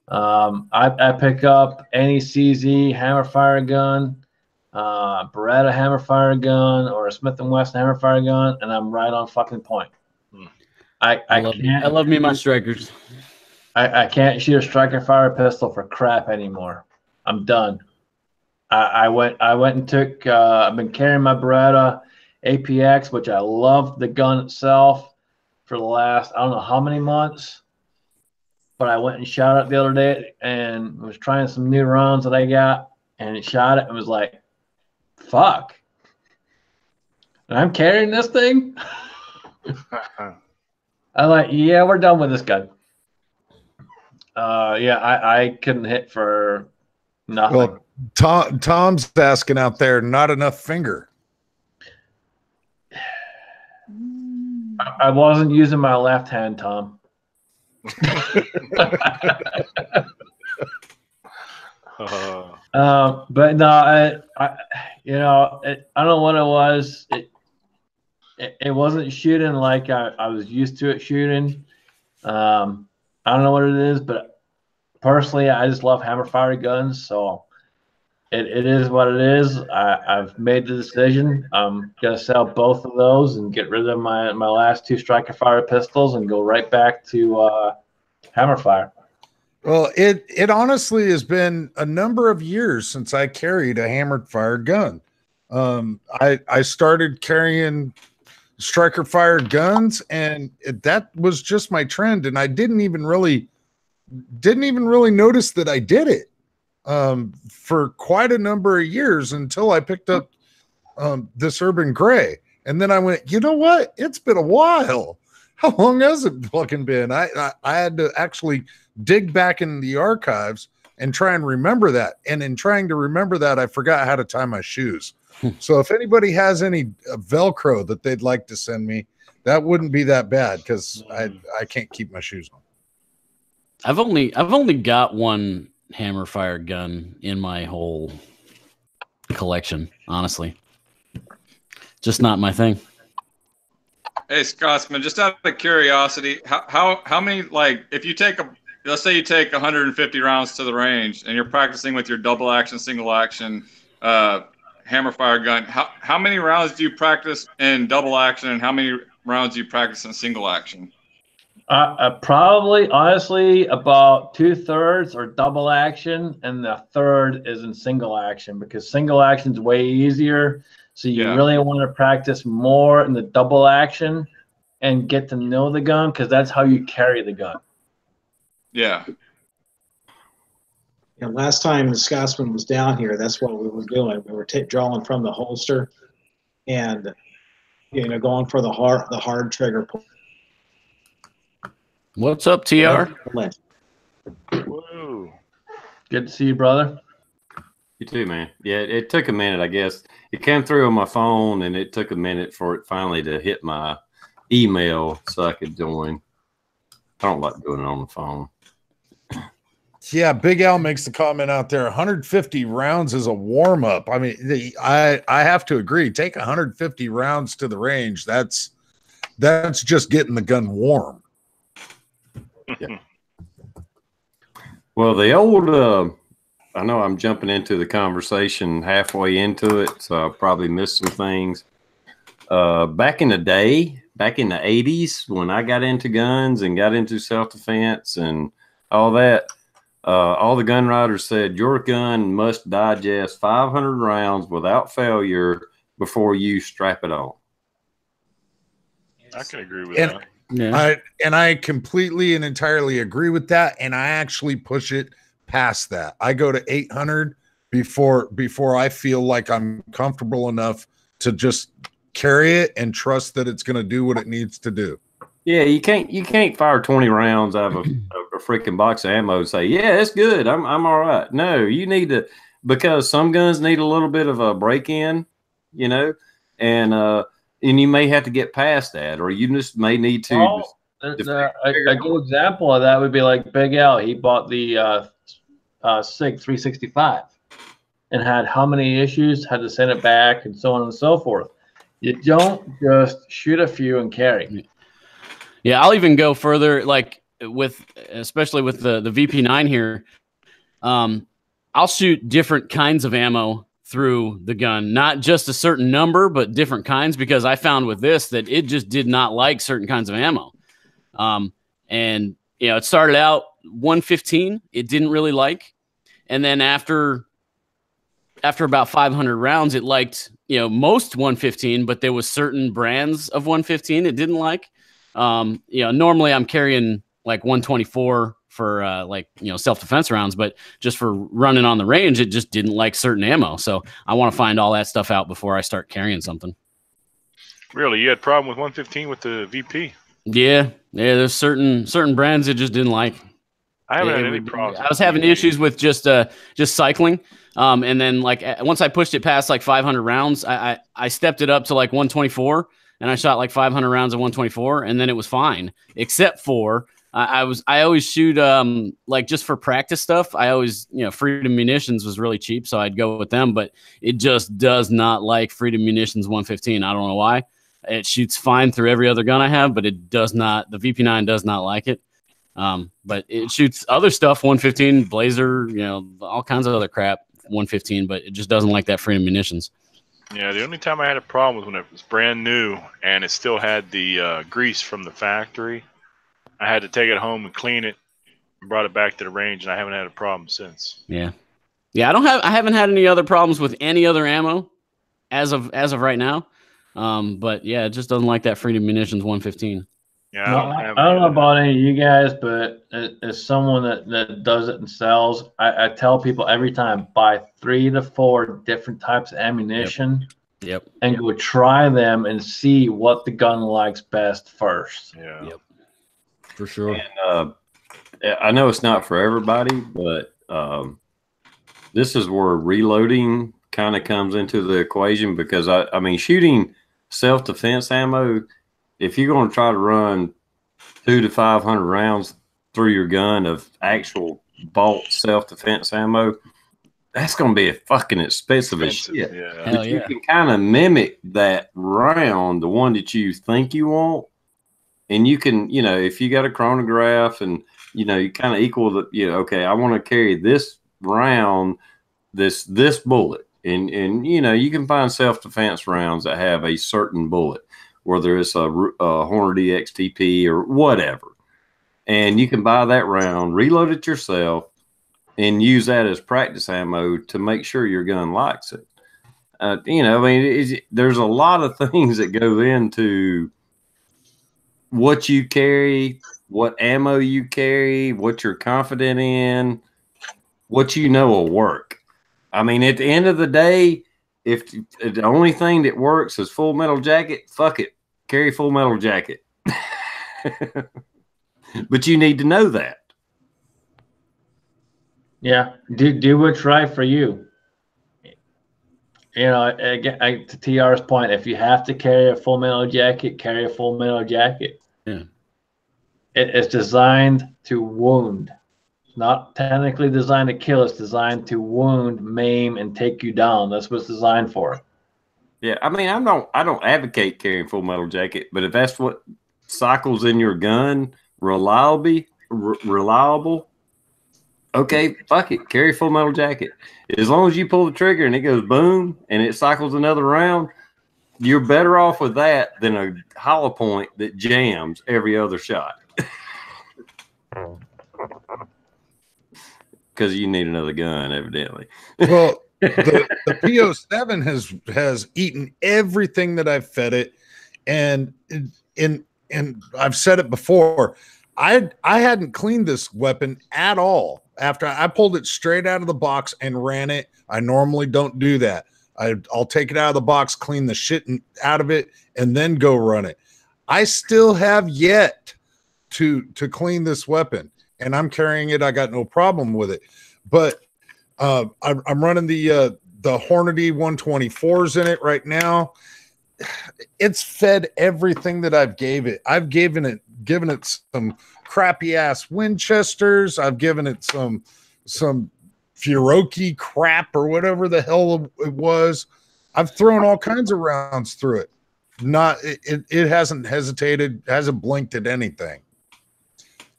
I pick up any CZ hammer fire gun, Beretta hammer fire gun, or a Smith & Wesson hammer fire gun, and I'm right on fucking point. I love me my strikers. I can't shoot a striker fire pistol for crap anymore. I'm done. I went and took. I've been carrying my Beretta APX, which I love the gun itself, for the last I don't know how many months. But I went and shot it the other day and was trying some new rounds that I got, and it shot it and was like, "Fuck!" And I'm carrying this thing. I'm like, "Yeah, we're done with this gun." Yeah, I couldn't hit for nothing. Well, Tom's asking out there, not enough finger. I wasn't using my left hand, Tom. But no, I don't know what it was. It wasn't shooting like I was used to it shooting. I don't know what it is, but personally, I just love hammer fire guns, so it is what it is. I've made the decision. I'm gonna sell both of those and get rid of my last two striker fire pistols and go right back to hammer fire. Well, it honestly has been a number of years since I carried a hammered fire gun. I started carrying striker fire guns, and that was just my trend, and I didn't even really notice that I did it for quite a number of years until I picked up this Urban Gray, and then I went, you know what? It's been a while. How long has it fucking been? I had to actually dig back in the archives and try and remember that. And in trying to remember that, I forgot how to tie my shoes. So if anybody has any Velcro that they'd like to send me, that wouldn't be that bad because I can't keep my shoes on. I've only got one hammer fire gun in my whole collection, honestly. Just not my thing. Hey, Scotsman, just out of curiosity, how many, like, if you take let's say you take 150 rounds to the range and you're practicing with your double action, single action hammer fire gun, how many rounds do you practice in double action and how many rounds do you practice in single action? Probably, honestly, about 2/3 are double action, and the third is in single action because single action is way easier. So you really want to practice more in the double action and get to know the gun because that's how you carry the gun. Yeah. And last time the Scotsman was down here, that's what we were doing. We were drawing from the holster and going for the hard trigger pull. What's up, TR? Whoa. Good to see you, brother. You too, man. Yeah, it took a minute, I guess. It came through on my phone, and it took a minute for it finally to hit my email so I could join. I don't like doing it on the phone. Yeah, Big Al makes the comment out there. 150 rounds is a warm up. I mean, I have to agree. Take 150 rounds to the range. That's just getting the gun warm. Yeah. Well, the old I know I'm jumping into the conversation halfway into it, so I probably missed some things. Back in the day, back in the 80s, when I got into guns and got into self-defense and all that, all the gun writers said your gun must digest 500 rounds without failure before you strap it on. I can agree with that. Yeah. I completely and entirely agree with that, and I actually push it past that. I go to 800 before I feel like I'm comfortable enough to just carry it and trust that it's going to do what it needs to do. Yeah, you can't fire 20 rounds out of a freaking box of ammo and say, yeah, it's good. I'm all right. No, you need to, because some guns need a little bit of a break in, you know, and you may have to get past that, or you just may need to. Well, a good example of that would be like Big L. He bought the SIG 365 and had how many issues, had to send it back, and so on and so forth. You don't just shoot a few and carry. Yeah, I'll even go further, like especially with the VP9 here. I'll shoot different kinds of ammo through the gun, not just a certain number, but different kinds, because I found with this that it just did not like certain kinds of ammo. And you know, it started out 115, it didn't really like, and then after about 500 rounds, it liked, you know, most 115, but there was certain brands of 115 it didn't like. You know, normally I'm carrying like 124 for like, you know, self-defense rounds, but just for running on the range, it just didn't like certain ammo. So I want to find all that stuff out before I start carrying something. Really? You had a problem with 115 with the VP? Yeah. There's certain brands it just didn't like. I haven't had any problems. I was having issues with just cycling. And then like once I pushed it past like 500 rounds, I stepped it up to like 124. And I shot like 500 rounds of 124, and then it was fine. Except for I always shoot like just for practice stuff. I always, you know, Freedom Munitions was really cheap, so I'd go with them. But it just does not like Freedom Munitions 115. I don't know why. It shoots fine through every other gun I have, but it does not. The VP9 does not like it. But it shoots other stuff 115, Blazer, you know, all kinds of other crap 115, but it just doesn't like that Freedom Munitions. Yeah, the only time I had a problem was when it was brand new and it still had the grease from the factory. I had to take it home and clean it and brought it back to the range, and I haven't had a problem since. Yeah. I haven't had any other problems with any other ammo as of right now. But yeah, it just doesn't like that Freedom Munitions 115. Yeah, I don't know about any of you guys, but as someone that does it and sells, I tell people every time, buy 3 to 4 different types of ammunition. Yep. And go try them and see what the gun likes best first. Yeah. Yep. For sure. And I know it's not for everybody, but this is where reloading kind of comes into the equation, because I mean, shooting self-defense ammo, if you're going to try to run 200 to 500 rounds through your gun of actual bolt self-defense ammo, that's going to be a fucking expensive as shit. Yeah. But you can kind of mimic that round, the one that you think you want, and you can, you know, if you got a chronograph and, you know, you kind of equal the, you know, okay, I want to carry this round, this bullet, and you know, you can find self-defense rounds that have a certain bullet, whether it's a Hornady XTP or whatever. And you can buy that round, reload it yourself, and use that as practice ammo to make sure your gun likes it. You know, I mean, there's a lot of things that go into what you carry, what ammo you carry, what you're confident in, what you know will work. I mean, at the end of the day, if the only thing that works is Full Metal Jacket, fuck it. Carry Full Metal Jacket. But you need to know that. Yeah. Do what's right for you. You know, again, to TR's point, if you have to carry a Full Metal Jacket, carry a Full Metal Jacket. Yeah. It's designed to wound. It's not technically designed to kill. It's designed to wound, maim, and take you down. That's what it's designed for. Yeah, I mean, I don't advocate carrying Full Metal Jacket, but if that's what cycles in your gun reliable, okay, fuck it, carry Full Metal Jacket. As long as you pull the trigger and it goes boom and it cycles another round, you're better off with that than a hollow point that jams every other shot. Because you need another gun, evidently. Well, the PO7 has eaten everything that I've fed it, and I've said it before. I hadn't cleaned this weapon at all after I pulled it straight out of the box and ran it. I normally don't do that. I'll take it out of the box, clean the shit out of it, and then go run it. I still have yet to clean this weapon, and I'm carrying it. I got no problem with it, but I'm running the Hornady 124s in it right now. It's fed everything that I've gave it. I've given it some crappy ass Winchesters. I've given it some Furoki crap or whatever the hell it was. I've thrown all kinds of rounds through it. It hasn't hesitated, hasn't blinked at anything.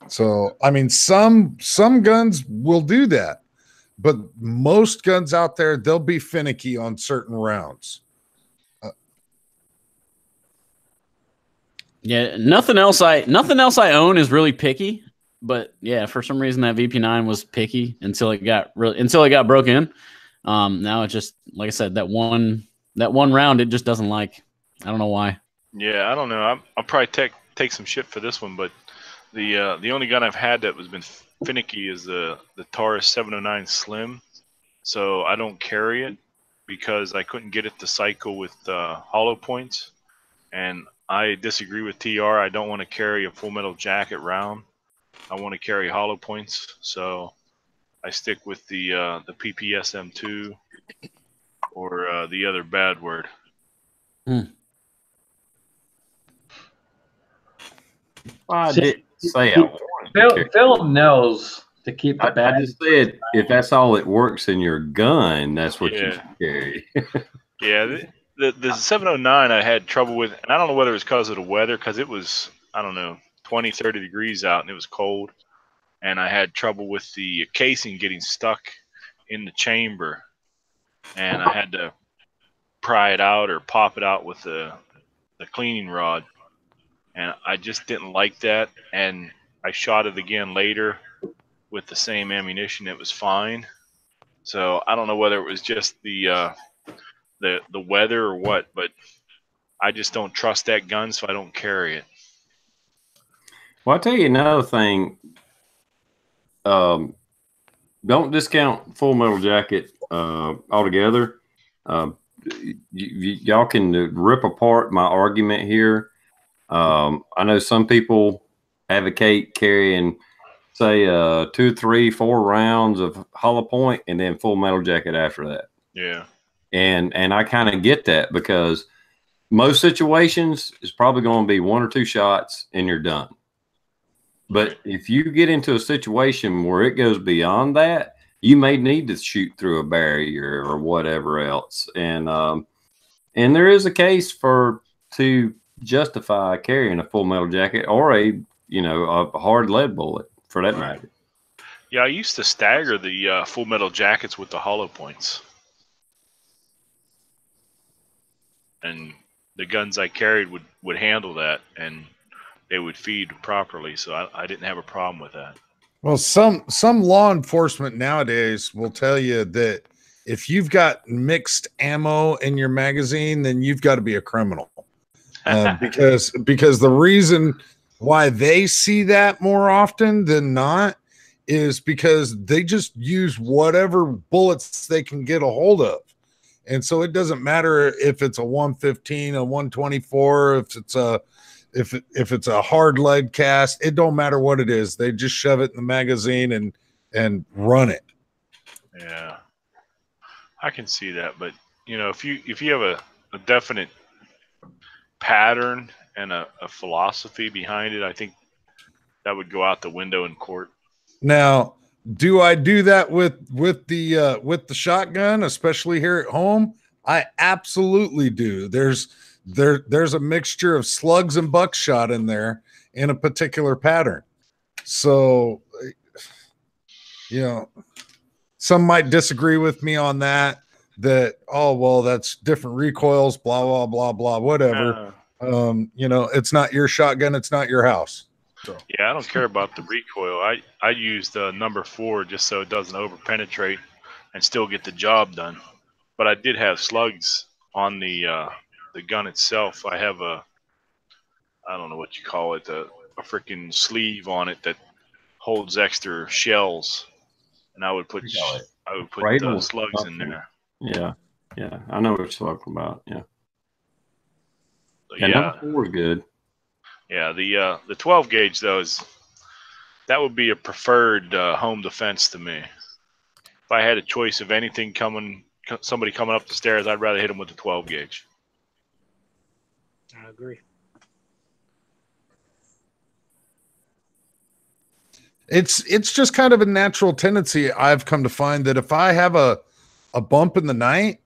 So I mean, some guns will do that, but most guns out there, they'll be finicky on certain rounds. Yeah, nothing else I own is really picky, but yeah, for some reason that VP9 was picky until it got broken. Now it just, like I said, that one round it just doesn't like. I don't know why. Yeah, I don't know. I'll probably take some shit for this one, but the only gun I've had that has been finicky is the Taurus 709 Slim. So I don't carry it because I couldn't get it to cycle with hollow points, and I disagree with TR. I don't want to carry a Full Metal Jacket round. I want to carry hollow points, so I stick with the PPSM2 or the other bad word. I didn't say I wanted. Phil knows to keep the bad. I just said if that's all it works in your gun, that's what you should carry. Yeah. The 709 I had trouble with, and I don't know whether it was because of the weather, because it was, I don't know, 20, 30 degrees out and it was cold. And I had trouble with the casing getting stuck in the chamber. And I had to pry it out or pop it out with the cleaning rod. And I just didn't like that. And I shot it again later with the same ammunition. It was fine. So I don't know whether it was just the weather or what, but I just don't trust that gun, so I don't carry it. Well, I'll tell you another thing. Don't discount Full Metal Jacket altogether. Y'all can rip apart my argument here. I know some people advocate carrying, say, 2, 3, 4 rounds of hollow point and then Full Metal Jacket after that. Yeah. And I kind of get that because most situations it's probably going to be 1 or 2 shots and you're done. But if you get into a situation where it goes beyond that, you may need to shoot through a barrier or whatever else. And there is a case to justify carrying a Full Metal Jacket or a hard lead bullet for that matter. Yeah, I used to stagger the Full Metal Jackets with the hollow points. And the guns I carried would handle that, and they would feed properly, so I didn't have a problem with that. Well, some law enforcement nowadays will tell you that if you've got mixed ammo in your magazine, then you've got to be a criminal. Because the reason why they see that more often than not is because they just use whatever bullets they can get a hold of. And so it doesn't matter if it's a 115, a 124, if it's a hard lead cast, it don't matter what it is. They just shove it in the magazine and run it. Yeah, I can see that. But if you have a definite pattern and a philosophy behind it, I think that would go out the window in court. Now, do I do that with the shotgun, especially here at home? I absolutely do. There's a mixture of slugs and buckshot in there in a particular pattern. So, some might disagree with me on that. Oh, well, that's different recoils, blah, blah, blah, blah, whatever. It's not your shotgun. It's not your house. So. Yeah, I don't care about the recoil. I use the number 4 just so it doesn't over penetrate and still get the job done. But I did have slugs on the gun itself. I have I don't know what you call it, freaking sleeve on it that holds extra shells, and I would put Cradle slugs in there. Yeah, yeah, I know what you're talking about. Yeah, So, and number 4 is good. Yeah, the 12 gauge though that would be a preferred home defense to me. If I had a choice of anything somebody coming up the stairs, I'd rather hit them with the 12 gauge. I agree. It's just kind of a natural tendency I've come to find that if I have a bump in the night,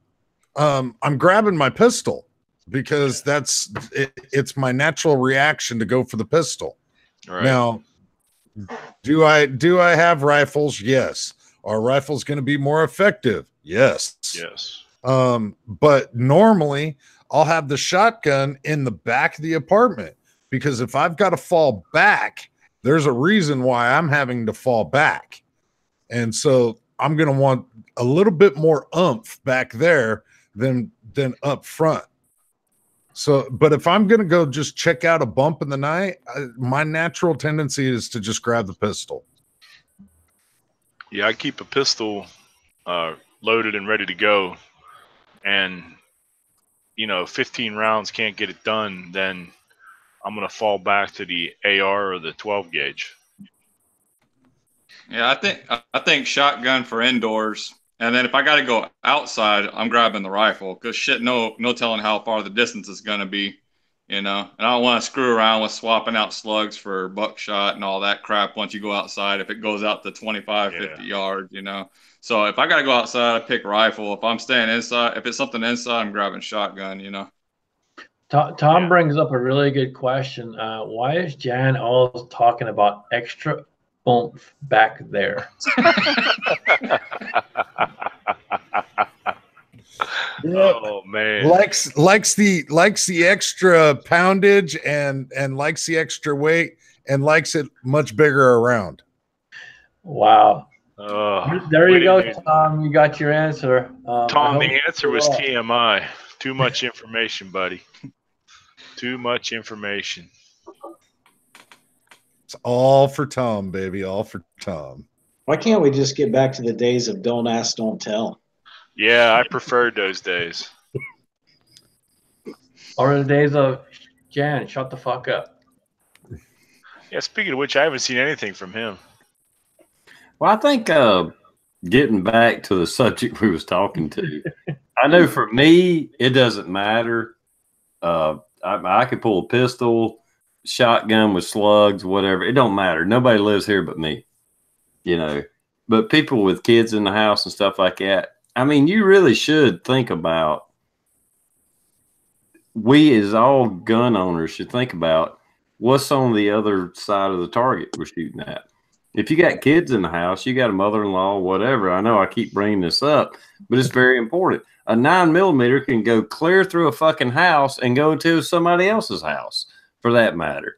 I'm grabbing my pistol because it's my natural reaction to go for the pistol. Right. Now, do I have rifles? Yes. Are rifles going to be more effective? Yes. Yes. But normally I'll have the shotgun in the back of the apartment because if I've got to fall back, there's a reason why I'm having to fall back. And so I'm going to want a little bit more oomph back there than up front. So, but if I'm going to go just check out a bump in the night, my natural tendency is to just grab the pistol. Yeah, I keep a pistol loaded and ready to go. And, 15 rounds can't get it done, then I'm going to fall back to the AR or the 12 gauge. Yeah, I think shotgun for indoors, and then if I got to go outside, I'm grabbing the rifle because shit, no telling how far the distance is going to be, and I don't want to screw around with swapping out slugs for buckshot and all that crap once you go outside if it goes out to 25, 50 yards, So if I got to go outside, I pick rifle. If I'm staying inside, if it's something inside, I'm grabbing shotgun, Tom brings up a really good question. Why is Jan always talking about extra oomph back there? Oh man, likes the extra poundage and likes the extra weight and likes it much bigger around. Wow. There you go, Tom. You got your answer. Tom, the answer was TMI. Too much information, buddy. Too much information. It's all for Tom, baby. All for Tom. Why can't we just get back to the days of don't ask, don't tell? Yeah, I preferred those days. Or the days of Jan, shut the fuck up. Yeah, speaking of which, I haven't seen anything from him. Well, I think getting back to the subject we was talking to, I know for me, it doesn't matter. I could pull a pistol, shotgun with slugs, whatever. It don't matter. Nobody lives here but me, But people with kids in the house and stuff like that, I mean, you really should think about, we as all gun owners should think about what's on the other side of the target we're shooting at. If you got kids in the house, you got a mother-in-law, whatever. I know I keep bringing this up, but it's very important. A 9mm can go clear through a fucking house and go to somebody else's house, for that matter.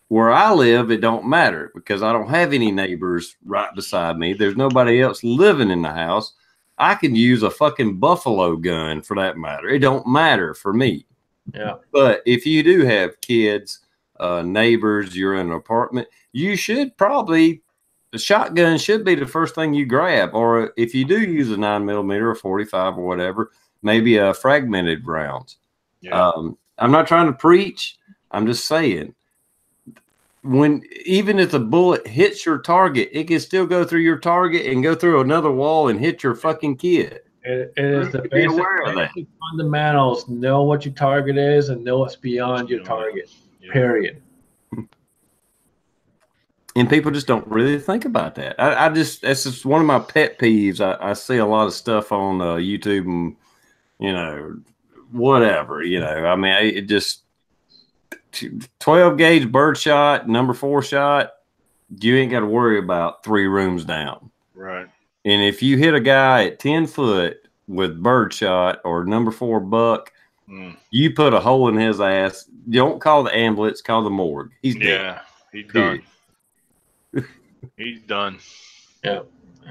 Where I live, it don't matter because I don't have any neighbors right beside me. There's nobody else living in the house. I can use a fucking buffalo gun, for that matter. It don't matter for me. Yeah. But if you do have kids, neighbors, you're in an apartment, you should probably, the shotgun should be the first thing you grab. Or if you do use a 9mm or 45 or whatever, maybe a fragmented rounds. Yeah. I'm not trying to preach. I'm just saying, even if the bullet hits your target, it can still go through your target and go through another wall and hit your fucking kid. It is the basic fundamentals. Know what your target is and know what's beyond your target. Yeah. Period. And people just don't really think about that. That's just one of my pet peeves. I see a lot of stuff on YouTube and, whatever, I mean, it just, 12 gauge birdshot, number 4 shot, you ain't got to worry about 3 rooms down. Right. And if you hit a guy at 10 foot with birdshot or number 4 buck, you put a hole in his ass. Don't call the ambulance, call the morgue. He's dead. Yeah, he's done. He's done. Yeah.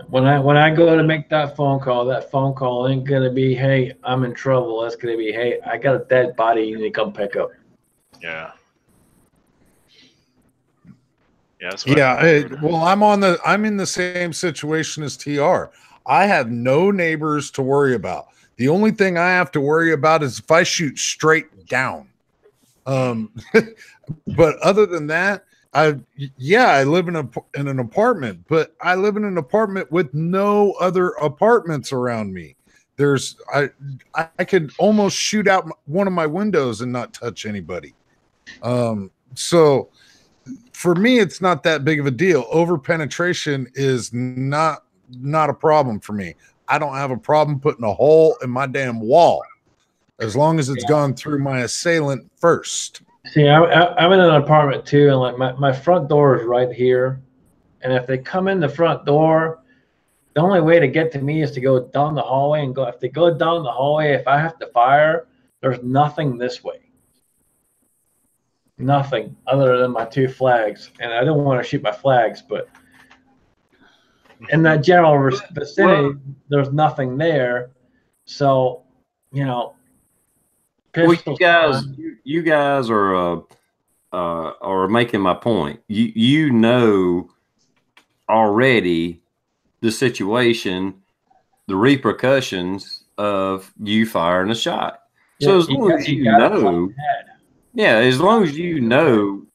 When I go to make that phone call ain't gonna be, hey, I'm in trouble. That's gonna be, hey, I got a dead body you need to come pick up. Yeah. Yeah, that's well, I'm in the same situation as TR. I have no neighbors to worry about. The only thing I have to worry about is if I shoot straight down. But other than that, I live in an apartment, but I live in an apartment with no other apartments around me. I could almost shoot out one of my windows and not touch anybody. So for me, it's not that big of a deal. Over penetration is not a problem for me. I don't have a problem putting a hole in my damn wall as long as it's gone through my assailant first. See, I'm in an apartment too, and like my front door is right here, and if they come in the front door, the only way to get to me is to go down the hallway and go. If they go down the hallway, if I have to fire, there's nothing this way. Nothing other than my 2 flags, and I don't want to shoot my flags, but in that general vicinity, there's nothing there. So, you know, well, you guys are making my point. You know already the situation, the repercussions of you firing a shot. So as long as you know. Yeah, as long as you know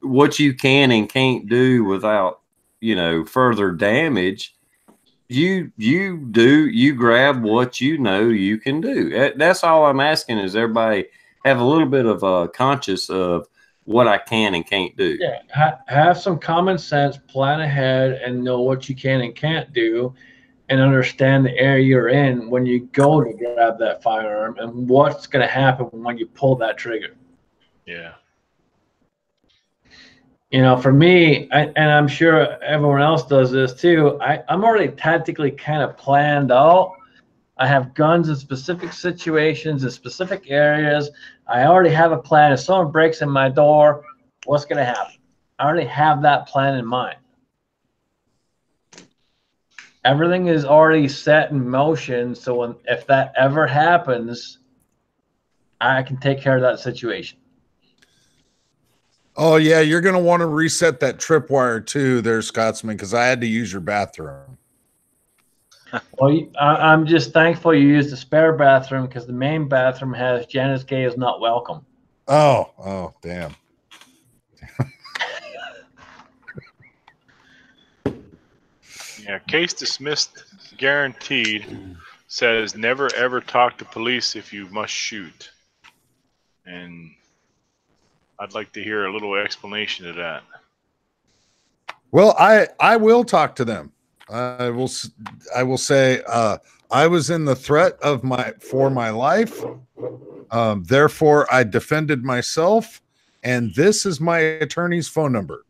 what you can and can't do without, further damage, you grab what you know you can do. That's all I'm asking is everybody have a little bit of a conscious of what I can and can't do. Yeah, have some common sense, plan ahead, and know what you can and can't do, and understand the area you're in when you go to grab that firearm and what's going to happen when you pull that trigger. Yeah. For me, and I'm sure everyone else does this too, I'm already tactically kind of planned out. I have guns in specific situations, in specific areas. I already have a plan. If someone breaks in my door, what's going to happen? I already have that plan in mind. Everything is already set in motion, so if that ever happens, I can take care of that situation. Oh, yeah, you're going to want to reset that tripwire too there, Scotsman, because I had to use your bathroom. Well, I'm just thankful you used the spare bathroom because the main bathroom has Janice Gay is not welcome. Oh, damn. Yeah, case dismissed guaranteed says never ever talk to police if you must shoot. And I'd like to hear a little explanation of that. Well, I will talk to them. I will say I was in the threat for my life. Therefore, I defended myself, and this is my attorney's phone number.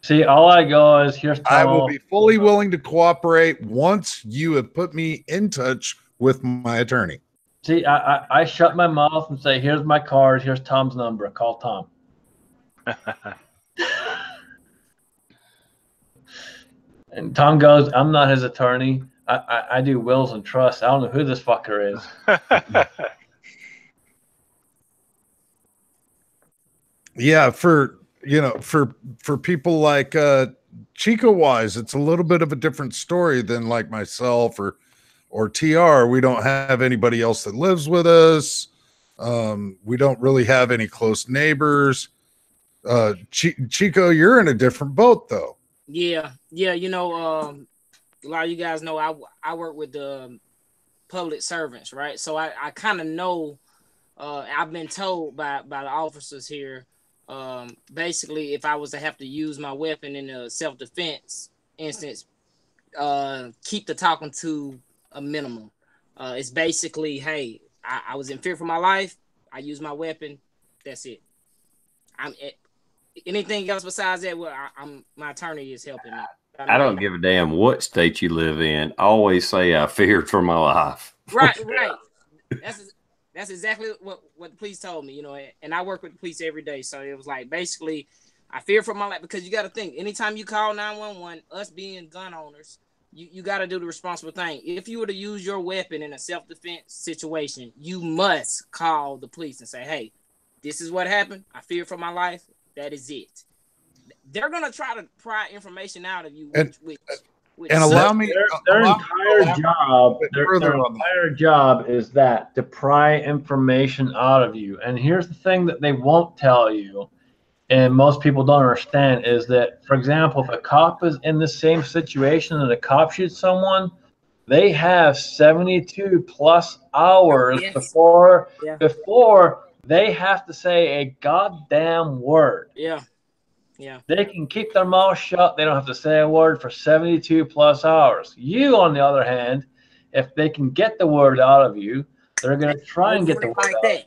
See, all I go is here's Tom. I will be fully willing to cooperate once you have put me in touch with my attorney. See, I shut my mouth and say, here's my card, here's Tom's number, call Tom. And Tom goes, I'm not his attorney. I do wills and trusts. I don't know who this fucker is. Yeah, for people like Chico Wise, it's a little bit of a different story than like myself or TR. We don't have anybody else that lives with us. We don't really have any close neighbors. Chico, you're in a different boat though. Yeah. A lot of you guys know I work with the public servants, right? So I kind of know. I've been told by the officers here. Basically, if I was to have to use my weapon in a self-defense instance, keep the talking to a minimum. It's basically, hey, I was in fear for my life. I use my weapon. That's it. Anything else besides that, well, my attorney is helping me. I don't give a damn what state you live in. I always say I feared for my life. Right. That's exactly what the police told me, and I work with the police every day. So it was like, basically, I fear for my life because you got to think, anytime you call 911, us being gun owners, you got to do the responsible thing. If you were to use your weapon in a self-defense situation, you must call the police and say, hey, this is what happened. I fear for my life. That is it. They're gonna try to pry information out of you, which and allow me. Their entire job is that to pry information out of you. And here's the thing that they won't tell you, and most people don't understand, is that, for example, if a cop is in the same situation and a cop shoots someone, they have 72 plus hours before they have to say a goddamn word. Yeah. Yeah. They can keep their mouth shut. They don't have to say a word for 72 plus hours. You, on the other hand, if they can get the word out of you, they're going to try and get the word like out. that.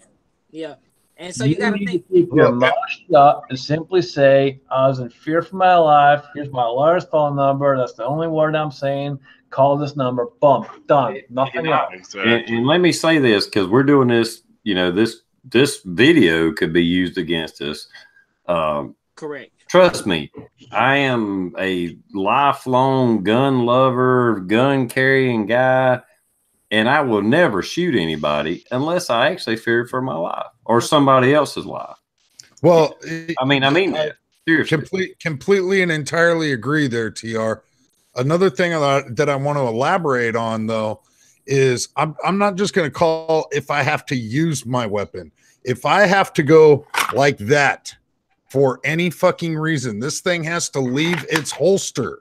Yeah. And so you got to need think. to keep your mouth shut and simply say, I was in fear for my life. Here's my lawyer's phone number. That's the only word I'm saying. Call this number. Boom. Done. Nothing else. And let me say this, because we're doing this, you know, this video could be used against us. Correct. Trust me, I am a lifelong gun lover, gun carrying guy, and I will never shoot anybody unless I actually fear for my life or somebody else's life. Well, I mean that. Seriously. Completely and entirely agree there, TR. Another thing that I want to elaborate on, though, is I'm not just going to call if I have to use my weapon. If I have to go like that for any fucking reason, this thing has to leave its holster.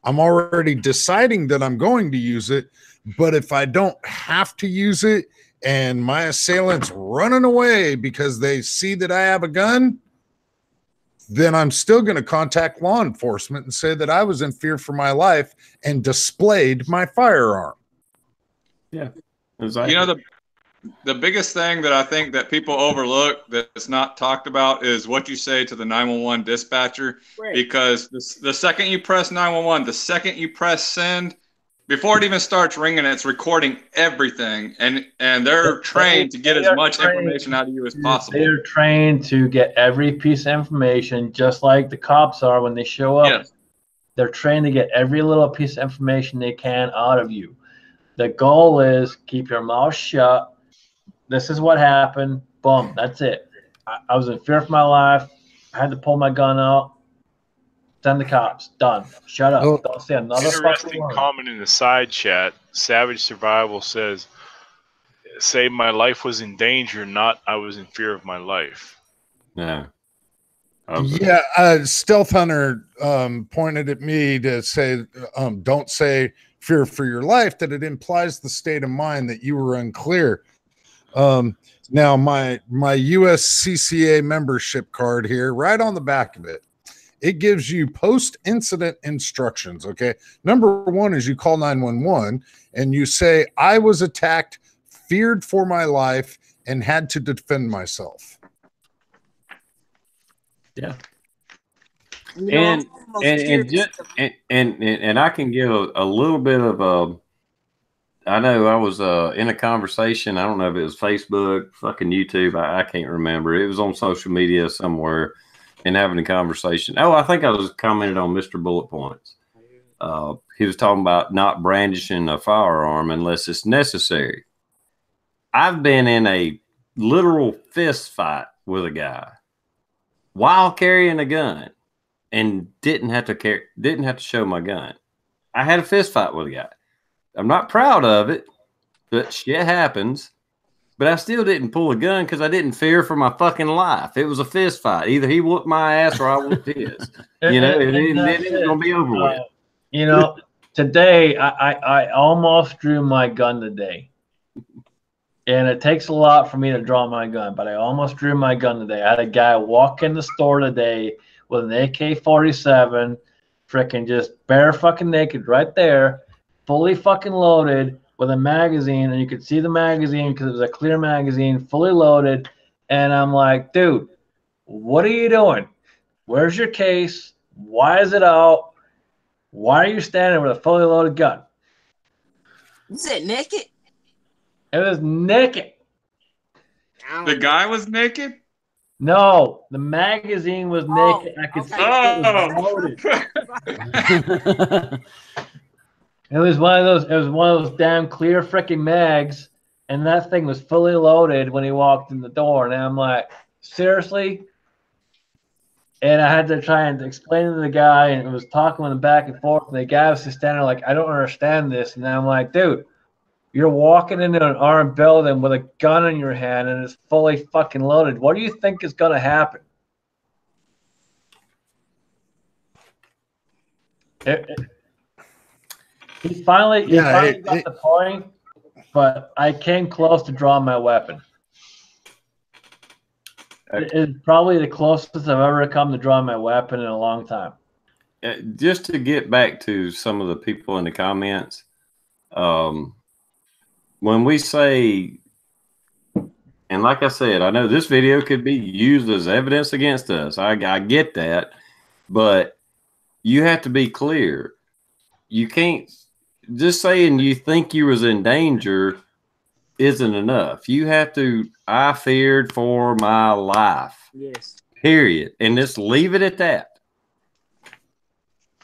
I'm already deciding that I'm going to use it, but if I don't have to use it and my assailant's running away because they see that I have a gun, then I'm still going to contact law enforcement and say that I was in fear for my life and displayed my firearm. Yeah, exactly. You know, the biggest thing that I think that people overlook that's not talked about is what you say to the 911 dispatcher. Right. Because the second you press 911, the second you press send, before it even starts ringing, it's recording everything, and they're trained to get as much information out of you as possible. They're trained to get every piece of information, just like the cops are when they show up. Yes. They're trained to get every little piece of information they can out of you. The goal is keep your mouth shut. This is what happened. Boom. That's it. I was in fear for my life. I had to pull my gun out. Send the cops. Done. Shut up. Oh. Don't say another interesting comment in the side chat. Savage Survival says, say my life was in danger, not I was in fear of my life. Yeah. Yeah. Stealth Hunter pointed at me to say, don't say fear for your life, that it implies the state of mind that you were unclear. Now my USCCA membership card here, right on the back of it, it gives you post-incident instructions. Okay. Number one is you call 911 and you say, I was attacked, feared for my life, and had to defend myself. Yeah. And I can give a little bit of I know I was in a conversation. I don't know if it was Facebook, fucking YouTube. I can't remember. It was on social media somewhere and having a conversation. Oh, I think I was commenting on Mr. Bullet Points. He was talking about not brandishing a firearm unless it's necessary. I've been in a literal fist fight with a guy while carrying a gun and didn't have to show my gun. I had a fist fight with a guy. I'm not proud of it, but shit happens. But I still didn't pull a gun because I didn't fear for my fucking life. It was a fist fight. Either he whooped my ass or I whooped his. You know, it was going to be over with. You know, today I almost drew my gun today. And it takes a lot for me to draw my gun, but I almost drew my gun today. I had a guy walk in the store today with an AK-47, freaking just bare fucking naked right there, fully fucking loaded with a magazine, and you could see the magazine because it was a clear magazine, fully loaded. And I'm like, dude, what are you doing? Where's your case? Why is it out? Why are you standing with a fully loaded gun? Is it naked? It was naked. The guy was naked? No, the magazine was naked. I could see it was loaded. It was one of those. It was one of those damn clear freaking mags, and that thing was fully loaded when he walked in the door. And I'm like, seriously? And I had to try and explain to the guy, and it was talking with him back and forth. And the guy was just standing there like, I don't understand this. And then I'm like, dude, you're walking into an armed building with a gun in your hand and it's fully fucking loaded. What do you think is going to happen? He finally got the point, but I came close to drawing my weapon. It's probably the closest I've ever come to drawing my weapon in a long time. Just to get back to some of the people in the comments, when we say, and like I said, I know this video could be used as evidence against us. I get that, but you have to be clear. You can't just saying you think you was in danger isn't enough. You have to, I feared for my life. Yes. Period. And just leave it at that.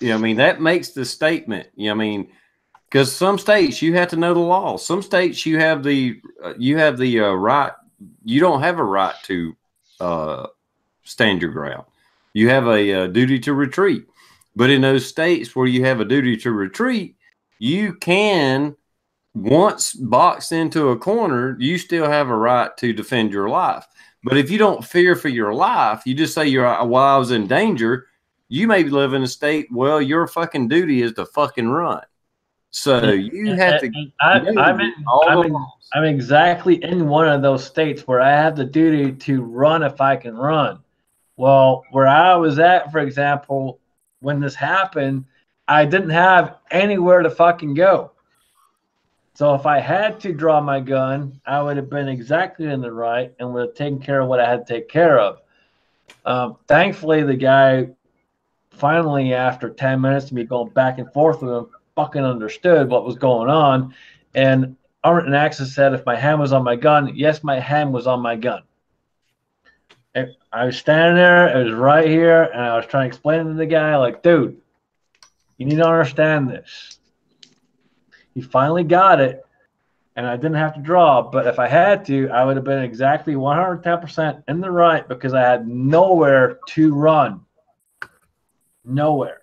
I mean, that makes the statement. I mean, because some states you have to know the law. Some states you have the right. You don't have a right to stand your ground. You have a duty to retreat. But in those states where you have a duty to retreat, you can, once boxed into a corner, you still have a right to defend your life. But if you don't fear for your life, you just say while I was in danger, you may live in a state, well, your fucking duty is to fucking run. So you have to. I'm exactly in one of those states where I have the duty to run if I can run. Well, where I was at, for example, when this happened, I didn't have anywhere to fucking go. So if I had to draw my gun, I would have been exactly in the right and would have taken care of what I had to take care of. Thankfully, the guy finally, after 10 minutes of me going back and forth with him, fucking understood what was going on. And Armament and Access said if my hand was on my gun, yes, my hand was on my gun. And I was standing there, it was right here, and I was trying to explain to the guy, like, dude, you need to understand this. He finally got it, and I didn't have to draw. But if I had to, I would have been exactly 110% in the right because I had nowhere to run. Nowhere.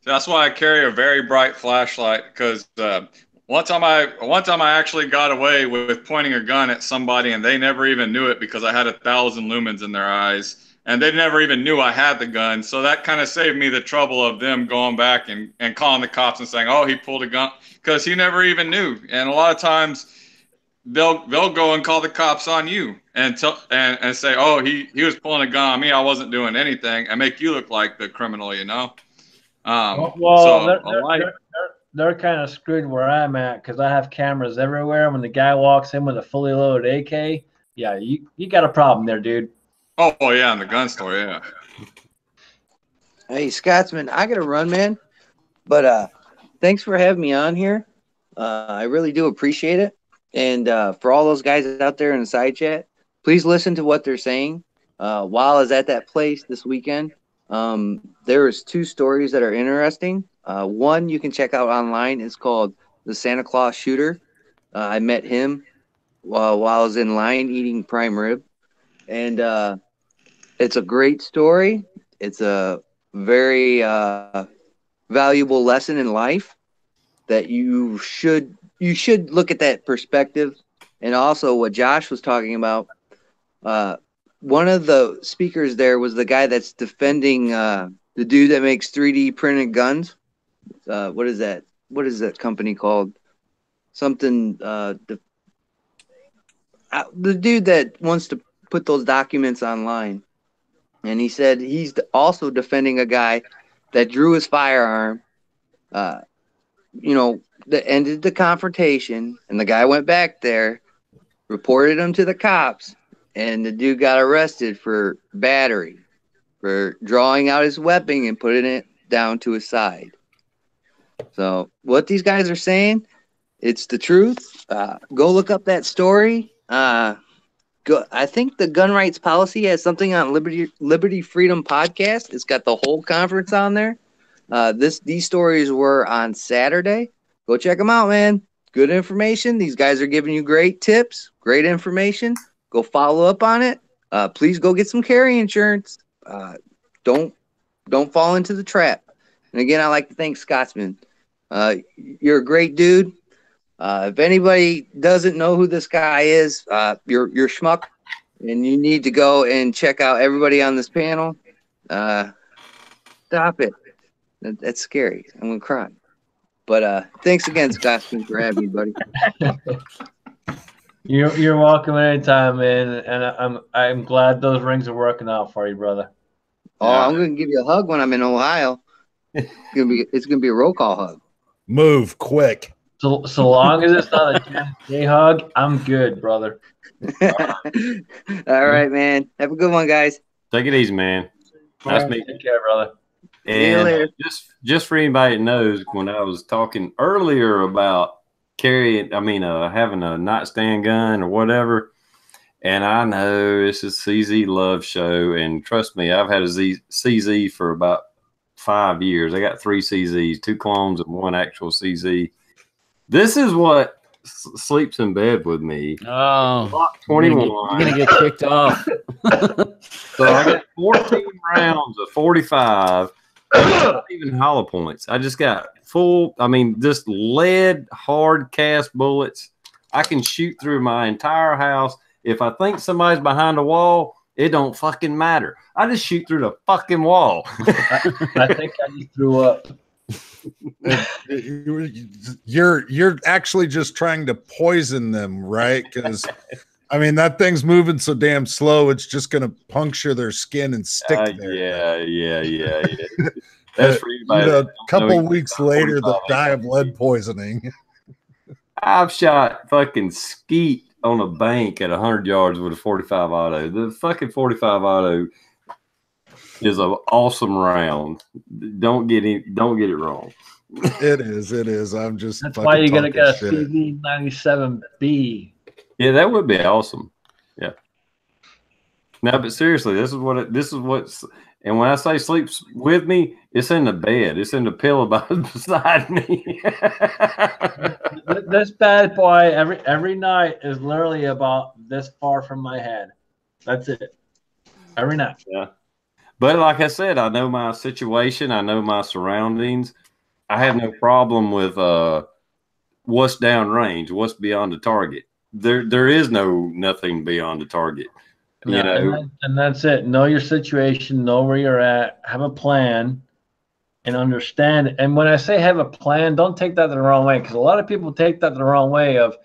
That's why I carry a very bright flashlight, because one time I actually got away with pointing a gun at somebody and they never even knew it because I had 1,000 lumens in their eyes. And they never even knew I had the gun. So that kind of saved me the trouble of them going back and calling the cops and saying, oh, he pulled a gun, because he never even knew. And a lot of times they'll go and call the cops on you and say, oh, he was pulling a gun on me, I wasn't doing anything, and make you look like the criminal, you know? They're kind of screwed where I'm at because I have cameras everywhere. When the guy walks in with a fully loaded AK, yeah, you got a problem there, dude. Oh yeah, in the gun store, yeah. Hey, Scotsman, I gotta run, man. But thanks for having me on here. I really do appreciate it. And for all those guys out there in the side chat, please listen to what they're saying. While I was at that place this weekend, there was 2 stories that are interesting. One you can check out online. It's called The Santa Claus Shooter. I met him while I was in line eating prime rib. And it's a great story. It's a very valuable lesson in life that you should look at that perspective. And also what Josh was talking about, one of the speakers there was the guy that's defending the dude that makes 3D printed guns. What is that? What is that company called? Something. The dude that wants to put those documents online. And he said he's also defending a guy that drew his firearm, that ended the confrontation, and the guy went back there, reported him to the cops, and the dude got arrested for battery, for drawing out his weapon and putting it down to his side. So what these guys are saying, it's the truth. Go look up that story. I think the Gun Rights Policy has something on Liberty Freedom Podcast. It's got the whole conference on there. These stories were on Saturday. Go check them out, man. Good information. These guys are giving you great tips, great information. Go follow up on it. please go get some carry insurance. Don't fall into the trap. And again, I like to thank Scotsman. You're a great dude. If anybody doesn't know who this guy is, you're schmuck, and you need to go and check out everybody on this panel. Stop it. That's scary. I'm gonna cry. But thanks again, Scotsman, for having me, buddy. You're welcome anytime, man. And I'm glad those rings are working out for you, brother. Oh, I'm gonna give you a hug when I'm in Ohio. It's gonna be a roll call hug. Move quick. So long as it's not a J hug, I'm good, brother. All right, man. Have a good one, guys. Take it easy, man. Nice meeting you. Take care, brother. And just for anybody that knows, when I was talking earlier about having a nightstand gun or whatever, and I know this is CZ Love Show, and trust me, I've had a CZ for about 5 years. I got 3 CZs, 2 clones and 1 actual CZ. This is what sleeps in bed with me. Oh, Block 21. You're gonna get kicked off. So I got 14 rounds of 45. Not even hollow points. I just got just lead hard cast bullets. I can shoot through my entire house. If I think somebody's behind a wall, it don't fucking matter. I just shoot through the fucking wall. I think I just threw up. You're actually just trying to poison them, right? Because that thing's moving so damn slow, it's just gonna puncture their skin and stick there. Yeah. That's for anybody. A couple weeks later, they'll die of lead poisoning. I've shot fucking skeet on a bank at 100 yards with a 45 auto. The fucking 45 auto is an awesome round. Don't get it wrong. It is. I'm just. That's why you gotta get a CV97B. Yeah, that would be awesome. Yeah. No, but seriously, this is what's. And when I say sleeps with me, it's in the bed. It's in the pillow beside me. This bad boy every night is literally about this far from my head. That's it. Every night. Yeah. But like I said, I know my situation. I know my surroundings. I have no problem with what's downrange, what's beyond the target. There is nothing beyond the target. And that's it. Know your situation, know where you're at, have a plan, and understand it. And when I say have a plan, don't take that the wrong way, because a lot of people take that the wrong way of,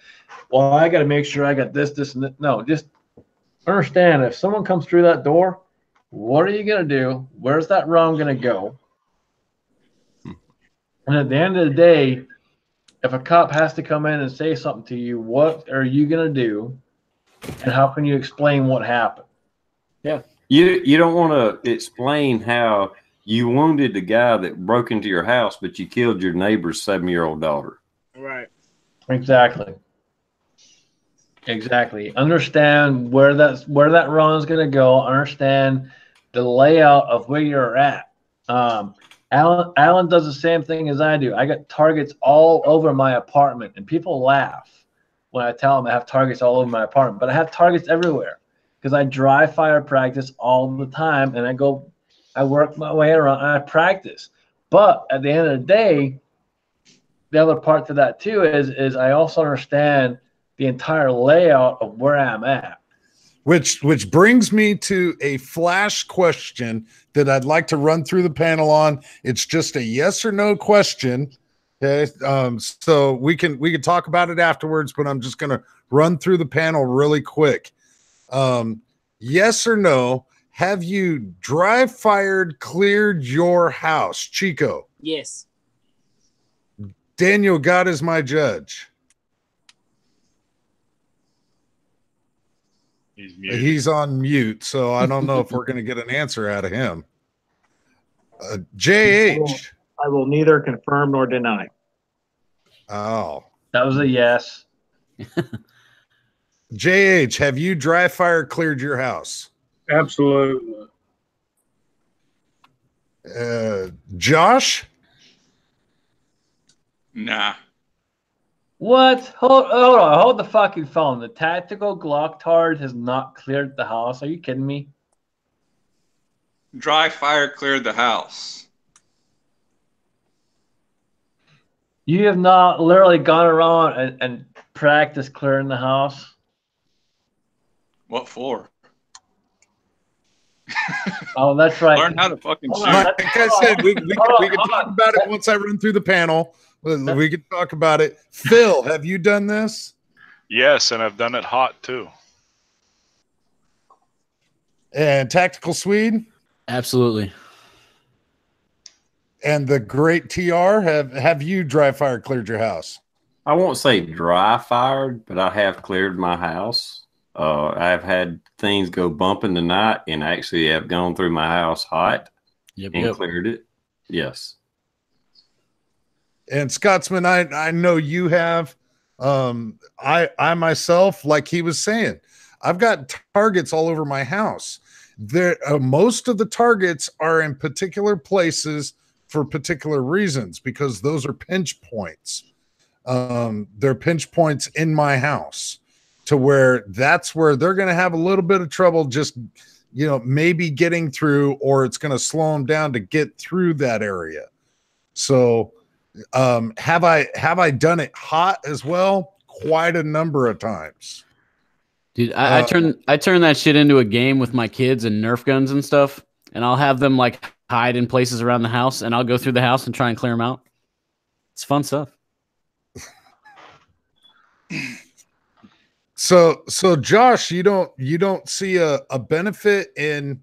well, I got to make sure I got this, and that. No, just understand if someone comes through that door, what are you going to do? Where's that round going to go? And at the end of the day, if a cop has to come in and say something to you, what are you going to do? And how can you explain what happened? Yeah. You don't want to explain how you wounded the guy that broke into your house, but you killed your neighbor's 7-year-old daughter. Right. Exactly. Understand where that run is going to go. Understand the layout of where you're at. Alan does the same thing as I do. I got targets all over my apartment, and people laugh when I tell them I have targets all over my apartment, but I have targets everywhere because I dry fire practice all the time, and I work my way around and I practice. But at the end of the day, the other part to that too is I also understand the entire layout of where I'm at. Which brings me to a flash question that I'd like to run through the panel on. It's just a yes or no question. Okay. So we can talk about it afterwards, but I'm just going to run through the panel really quick. Yes or no, have you dry fired, cleared your house? Chico. Yes. Daniel, God is my judge. He's on mute, so I don't know if we're going to get an answer out of him. JH. I will neither confirm nor deny. Oh. That was a yes. JH, have you dry fire cleared your house? Absolutely. Josh? Nah. What? Hold on. Hold the fucking phone. The tactical Glocktard has not cleared the house. Are you kidding me? Dry fire cleared the house. You have not literally gone around and practiced clearing the house? What for? Oh, that's right. Learn how to fucking shoot. Like I said, we can talk about it once I run through the panel. We can talk about it. Phil, have you done this? Yes, and I've done it hot too. And Tactical Swede? Absolutely. And the great TR, have you dry fire cleared your house? I won't say dry fired, but I have cleared my house. I've had things go bump in the night and actually have gone through my house hot and cleared it. Yes. And Scotsman, I know you have. I myself, like he was saying, I've got targets all over my house. There, most of the targets are in particular places for particular reasons because those are pinch points. They're pinch points in my house to where that's where they're going to have a little bit of trouble just, maybe getting through, or it's going to slow them down to get through that area. So have I done it hot as well? Quite a number of times. Dude, I turn that shit into a game with my kids and Nerf guns and stuff, and I'll have them like hide in places around the house, and I'll go through the house and try and clear them out. It's fun stuff. So Josh, you don't see a benefit in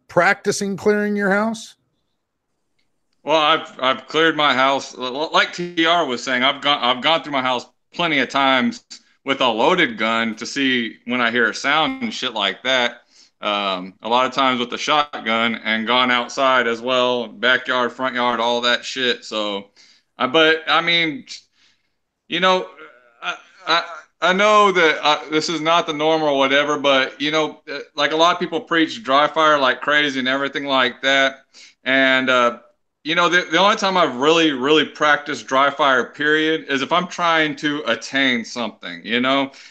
practicing clearing your house? Well, I've cleared my house. Like TR was saying, I've gone through my house plenty of times with a loaded gun to see when I hear a sound and shit like that. A lot of times with the shotgun, and gone outside as well, backyard, front yard, all that shit. So, but I mean, I know that this is not the norm or whatever, but like a lot of people preach dry fire like crazy and everything like that. And the only time I've really practiced dry fire, period, is if I'm trying to attain something.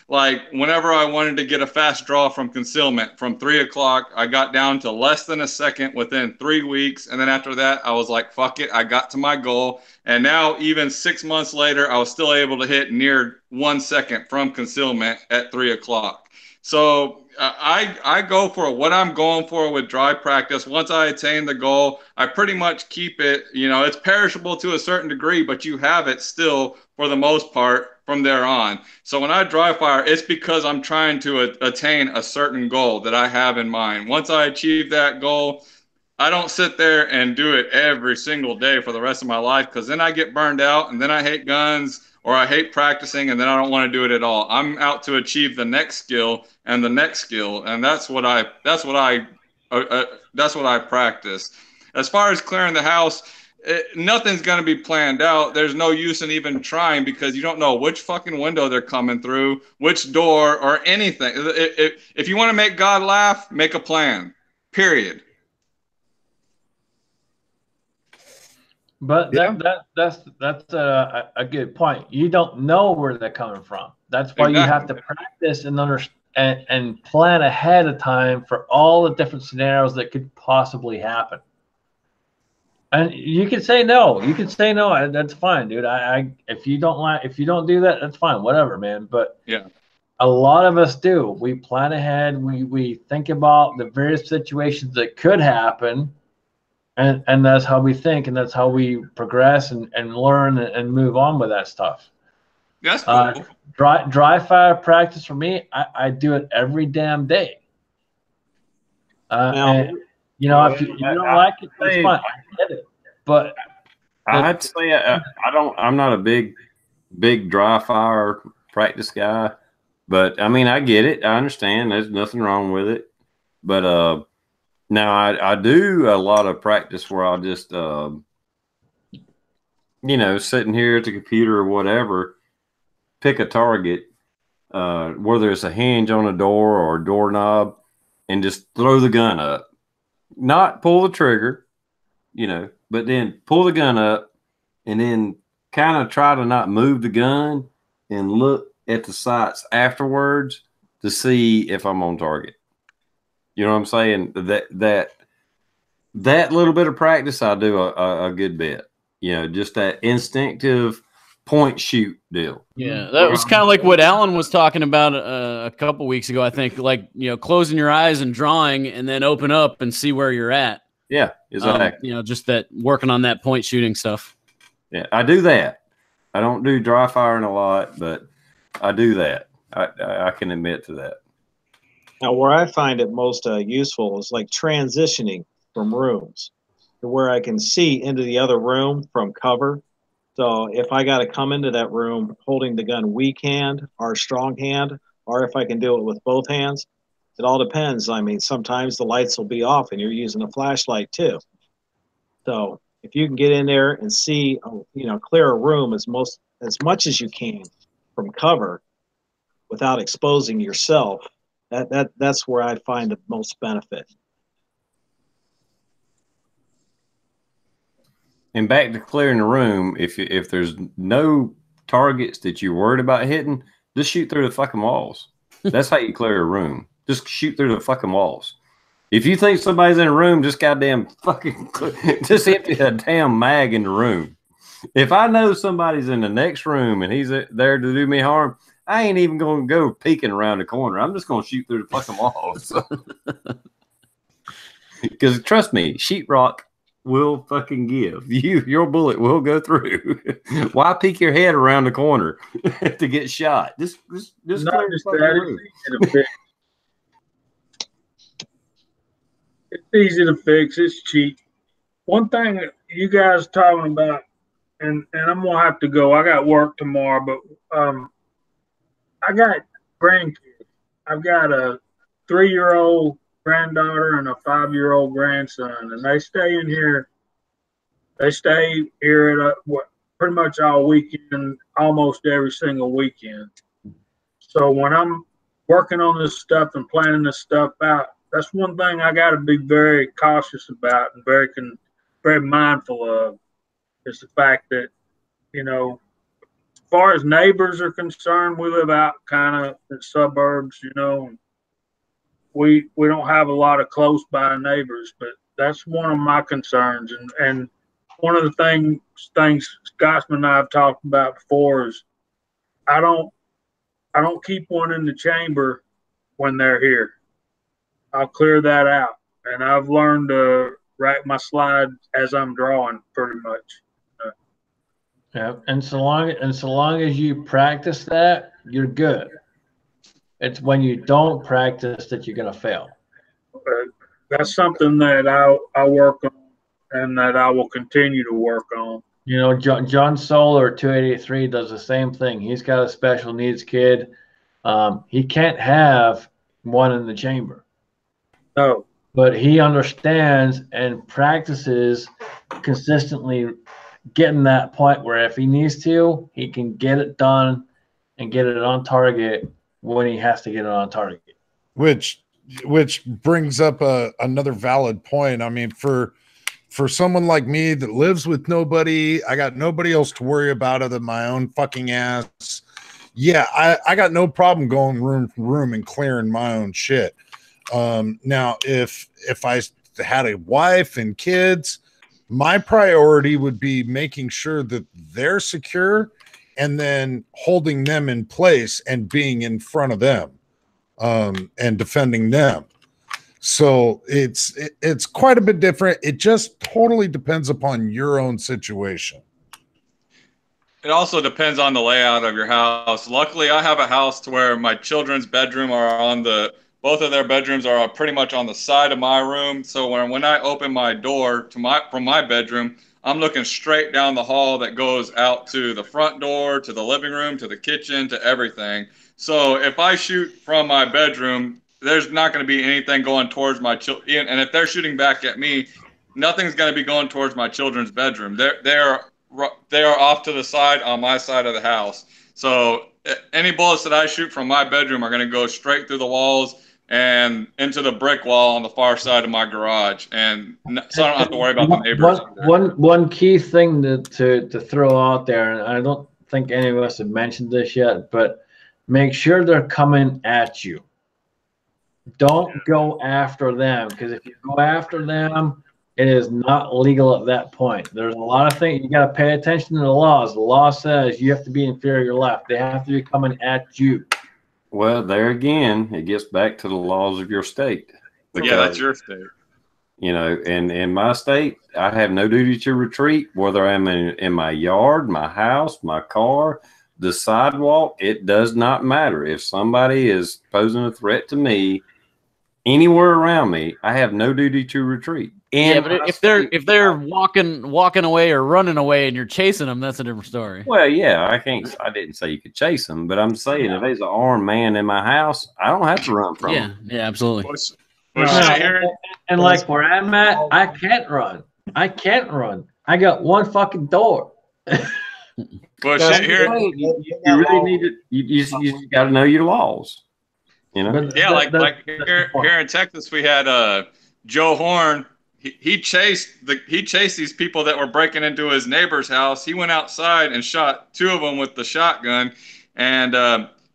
Like whenever I wanted to get a fast draw from concealment from 3 o'clock, I got down to less than a second within 3 weeks, and then after that, I was like, "Fuck it," I got to my goal. And now, even 6 months later, I was still able to hit near 1 second from concealment at 3 o'clock. So I go for what I'm going for with dry practice. Once I attain the goal, I pretty much keep it. It's perishable to a certain degree, but you have it still for the most part from there on. So when I dry fire, it's because I'm trying to attain a certain goal that I have in mind. Once I achieve that goal, I don't sit there and do it every single day for the rest of my life, because then I get burned out and then I hate guns, or I hate practicing, and then I don't want to do it at all. I'm out to achieve the next skill and the next skill, and that's what I practice. As far as clearing the house, nothing's going to be planned out. There's no use in even trying, because you don't know which fucking window they're coming through, which door, or anything. If you want to make God laugh, make a plan. Period. But that's a good point. You don't know where they're coming from. That's why you have to practice and understand and plan ahead of time for all the different scenarios that could possibly happen. And you can say no. You can say no. That's fine, dude. If you don't do that, that's fine. Whatever, man. But yeah, a lot of us do. We plan ahead. We think about the various situations that could happen. And that's how we think, and that's how we progress and learn and move on with that stuff. That's cool. Dry fire practice for me, I do it every damn day. And, if you don't like it, that's fine. I get it. But I'd say I'm not a big dry fire practice guy, but I mean, I get it. I understand. There's nothing wrong with it. But now I do a lot of practice where I'll just, sitting here at the computer or whatever, pick a target, whether it's a hinge on a door or a doorknob, and just throw the gun up. Not pull the trigger, but then pull the gun up and then kind of try to not move the gun and look at the sights afterwards to see if I'm on target. You know what I'm saying? That little bit of practice, I do a good bit. You know, just that instinctive point shoot deal. Yeah, that was kind of like what Alan was talking about a couple weeks ago. I think, like, you know, closing your eyes and drawing, and then open up and see where you're at. Yeah, exactly. You know, just that working on that point shooting stuff. Yeah, I do that. I don't do dry firing a lot, but I do that. I can admit to that. Now, where I find it most useful is like transitioning from rooms to where I can see into the other room from cover. So if I got to come into that room holding the gun weak hand or strong hand, or if I can do it with both hands, it all depends. I mean, sometimes the lights will be off and you're using a flashlight too. So if you can get in there and see, you know, clear a room as much as you can from cover without exposing yourself, that's where I find the most benefit. And back to clearing the room, if there's no targets that you're worried about hitting, just shoot through the fucking walls. That's how you clear a room. Just shoot through the fucking walls. If you think somebody's in a room, just goddamn fucking just empty a damn mag in the room. If I know somebody's in the next room and he's there to do me harm, I ain't even going to go peeking around the corner. I'm just going to shoot through the fucking walls. Because trust me, sheetrock will fucking give. Your bullet will go through. Why peek your head around the corner to get shot? Just not just that. It's easy to fix. It's cheap. One thing that you guys talking about, and I'm gonna have to go. I got work tomorrow, but I got grandkids. I've got a 3-year-old granddaughter and a 5-year-old grandson, and they stay in here. They stay here at pretty much all weekend, almost every single weekend. So when I'm working on this stuff and planning this stuff out, that's one thing I got to be very cautious about and very mindful of, is the fact that, you know, as far as neighbors are concerned, we live out kind of in suburbs, you know, and we don't have a lot of close by neighbors, but that's one of my concerns. And one of the things Scotsman and I have talked about before is I don't keep one in the chamber when they're here. I'll clear that out, and I've learned to write my slide as I'm drawing, pretty much. Yeah, and so long as you practice that, you're good. It's when you don't practice that you're gonna fail. That's something that I work on, and that I will continue to work on. You know, John Solar 283 does the same thing. He's got a special needs kid. He can't have one in the chamber. No. But he understands and practices consistently getting that point where if he needs to, he can get it done and get it on target when he has to get it on target. Which brings up another valid point. I mean, for someone like me that lives with nobody, I got nobody else to worry about other than my own fucking ass. Yeah, I got no problem going room to room and clearing my own shit. Now, if I had a wife and kids, my priority would be making sure that they're secure and then holding them in place and being in front of them and defending them. So it's quite a bit different. It just totally depends upon your own situation. It also depends on the layout of your house. Luckily, I have a house to where my children's bedroom are on both of their bedrooms are pretty much on the side of my room. So when I open my door from my bedroom, I'm looking straight down the hall that goes out to the front door, to the living room, to the kitchen, to everything. So if I shoot from my bedroom, there's not going to be anything going towards my children. And if they're shooting back at me, nothing's going to be going towards my children's bedroom. They are off to the side on my side of the house. So any bullets that I shoot from my bedroom are going to go straight through the walls and into the brick wall on the far side of my garage, and so I don't have to worry about the neighbors. One key thing to throw out there, and I don't think any of us have mentioned this yet, but make sure they're coming at you. Don't go after them, because if you go after them, it is not legal at that point. There's a lot of things you got to pay attention to the laws. The law says you have to be inferior left. They have to be coming at you. Well, there again, it gets back to the laws of your state. Because, yeah, that's your state. You know, and in my state, I have no duty to retreat, whether I'm in my yard, my house, my car, the sidewalk. It does not matter. If somebody is posing a threat to me anywhere around me, I have no duty to retreat. Yeah, but if they're walking away or running away and you're chasing them, that's a different story. Well, yeah, I didn't say you could chase them, but I'm saying if there's an armed man in my house, I don't have to run from him. Yeah, absolutely. And like where I'm at, I can't run. I got one fucking door. Well, shit, here you really need to. You got to know your laws. You know. Yeah, like here in Texas, we had Joe Horn. He chased these people that were breaking into his neighbor's house. He went outside and shot 2 of them with the shotgun, and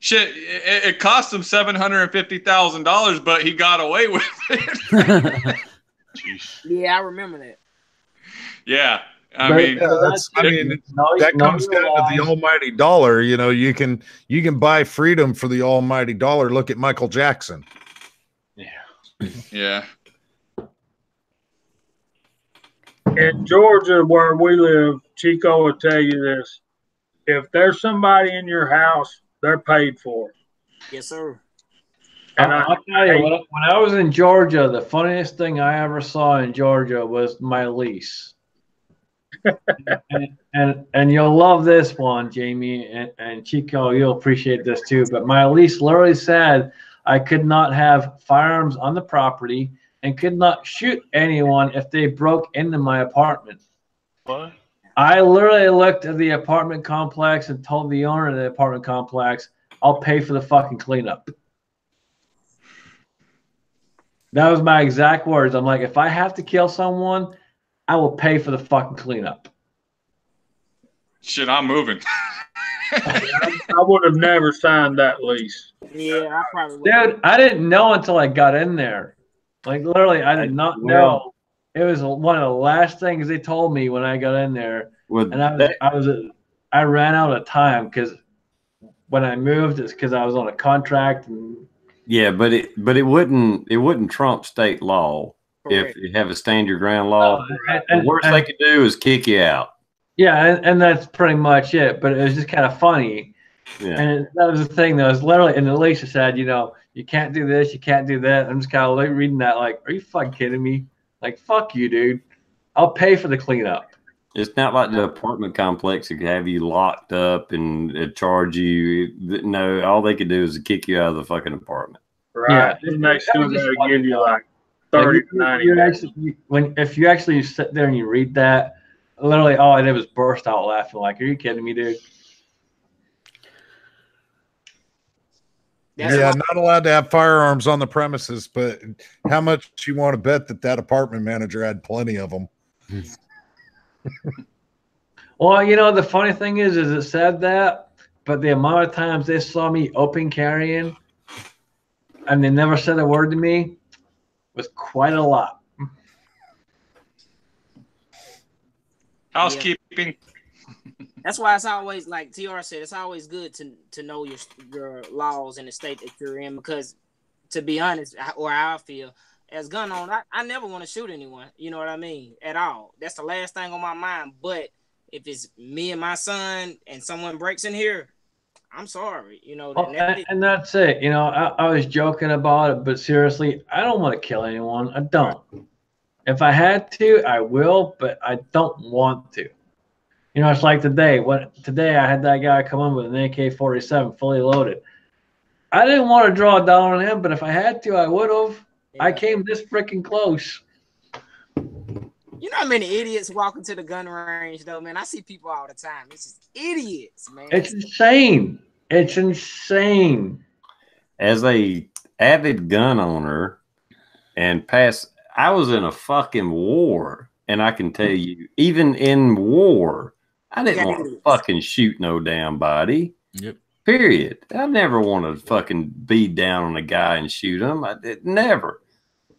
it cost him $750,000, but he got away with it. Yeah, I remember that. Yeah. That comes down to the almighty dollar. You know, you can buy freedom for the almighty dollar. Look at Michael Jackson. Yeah. In Georgia, where we live, Chico will tell you this: if there's somebody in your house, they're paid for. Yes, sir. And I'll tell you, when I was in Georgia, the funniest thing I ever saw in Georgia was my lease. and you'll love this one, Jamie, and Chico, you'll appreciate this too. But my lease literally said I could not have firearms on the property and could not shoot anyone if they broke into my apartment. What? I literally looked at the apartment complex and told the owner of the apartment complex, I'll pay for the fucking cleanup. That was my exact words. I'm like, if I have to kill someone, I will pay for the fucking cleanup. Shit, I'm moving. I would have never signed that lease. Yeah, I probably would. Dude, I didn't know until I got in there. Like, literally, I did not know. It was one of the last things they told me when I got in there. And I ran out of time because when I moved, it's because I was on a contract. Yeah, but it wouldn't trump state law. If you have a stand your ground law. The worst they could do is kick you out. Yeah, and that's pretty much it. But it was just kind of funny. Yeah. And that was the thing that was literally, and Alicia said, you know, you can't do this, you can't do that. I'm just kind of like reading that, like, are you fucking kidding me? Like, fuck you, dude. I'll pay for the cleanup. It's not like the apartment complex that could have you locked up and charge you. No, all they could do is kick you out of the fucking apartment. Right. Yeah. Next to they give you like 30 to 90. If you actually sit there and you read that, literally all I did was burst out laughing. Like, are you kidding me, dude? Yeah, not allowed to have firearms on the premises, but how much you want to bet that apartment manager had plenty of them? Well, you know, the funny thing is it said that, but the amount of times they saw me open carrying and they never said a word to me was quite a lot. Housekeeping. That's why it's always, like TR said, it's always good to know your laws in the state that you're in, because to be honest, or how I feel, as gun owner, I never want to shoot anyone. You know what I mean? At all. That's the last thing on my mind. But if it's me and my son and someone breaks in here, I'm sorry. You know, and that's it. You know, I was joking about it, but seriously, I don't want to kill anyone. I don't. If I had to, I will, but I don't want to. You know, it's like today. Today I had that guy come in with an AK-47 fully loaded. I didn't want to draw a down on him, but if I had to, I would have. Yeah. I came this freaking close. You know how many idiots walk into the gun range, though, man? I see people all the time. It's just idiots, man. It's insane. It's insane. As a avid gun owner and past. I was in a fucking war, and I can tell you, even in war, I didn't want to fucking shoot no damn body. Yep. Period. I never want to fucking be down on a guy and shoot him. I did never,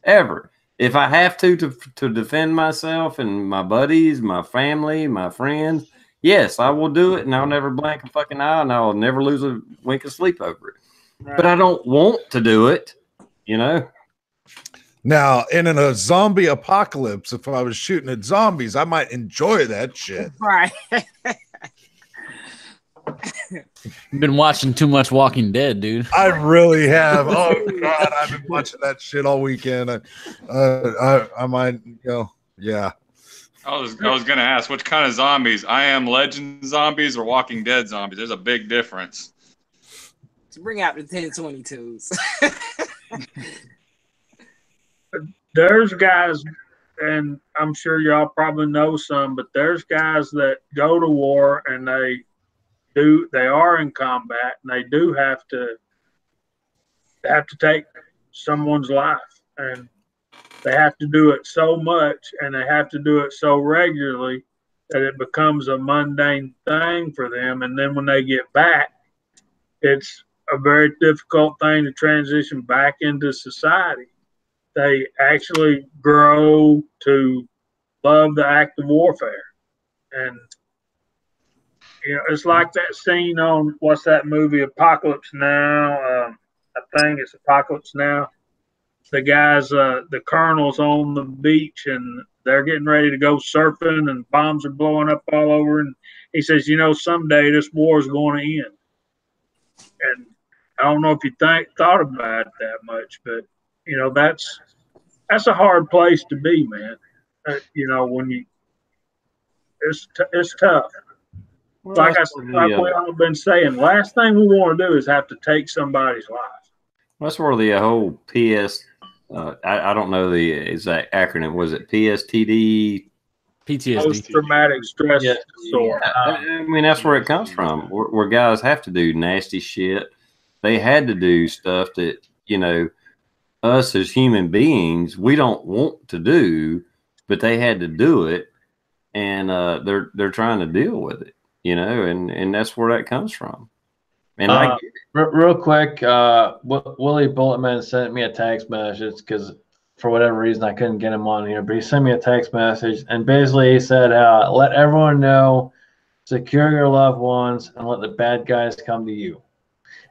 ever. If I have to defend myself and my buddies, my family, my friends, yes, I will do it, and I'll never blink a fucking eye, and I'll never lose a wink of sleep over it. Right. But I don't want to do it, you know. Now, in a zombie apocalypse, if I was shooting at zombies, I might enjoy that shit. Right. You've been watching too much Walking Dead, dude. I really have. Oh God, I've been watching that shit all weekend. I might, you know, yeah. I was gonna ask which kind of zombies. I Am Legend zombies or Walking Dead zombies. There's a big difference. To bring out the 1022s. There's guys, and I'm sure y'all probably know some, but there's guys that go to war and they are in combat and they do have to take someone's life, and they have to do it so much and they have to do it so regularly that it becomes a mundane thing for them. And then when they get back, it's a very difficult thing to transition back into society. They actually grow to love the act of warfare. And, you know, it's like that scene on, what's that movie, Apocalypse Now? I think it's Apocalypse Now. The guys, the colonel's on the beach and they're getting ready to go surfing and bombs are blowing up all over. And he says, you know, someday this war is going to end. And I don't know if you thought about it that much, but, you know, that's a hard place to be, man. You know, when it's tough. Well, like we all been saying, last thing we want to do is have to take somebody's life. That's where the whole PS, I don't know the exact acronym. Was it PSTD? PTSD. Post-traumatic stress disorder. I mean, that's where it comes from, where guys have to do nasty shit. They had to do stuff that, you know, us as human beings, we don't want to do, but they had to do it, and they're trying to deal with it, you know, and that's where that comes from. And I get it. Real quick, Willie Bulletman sent me a text message because for whatever reason I couldn't get him on here, but he sent me a text message and basically he said, let everyone know, secure your loved ones, and let the bad guys come to you.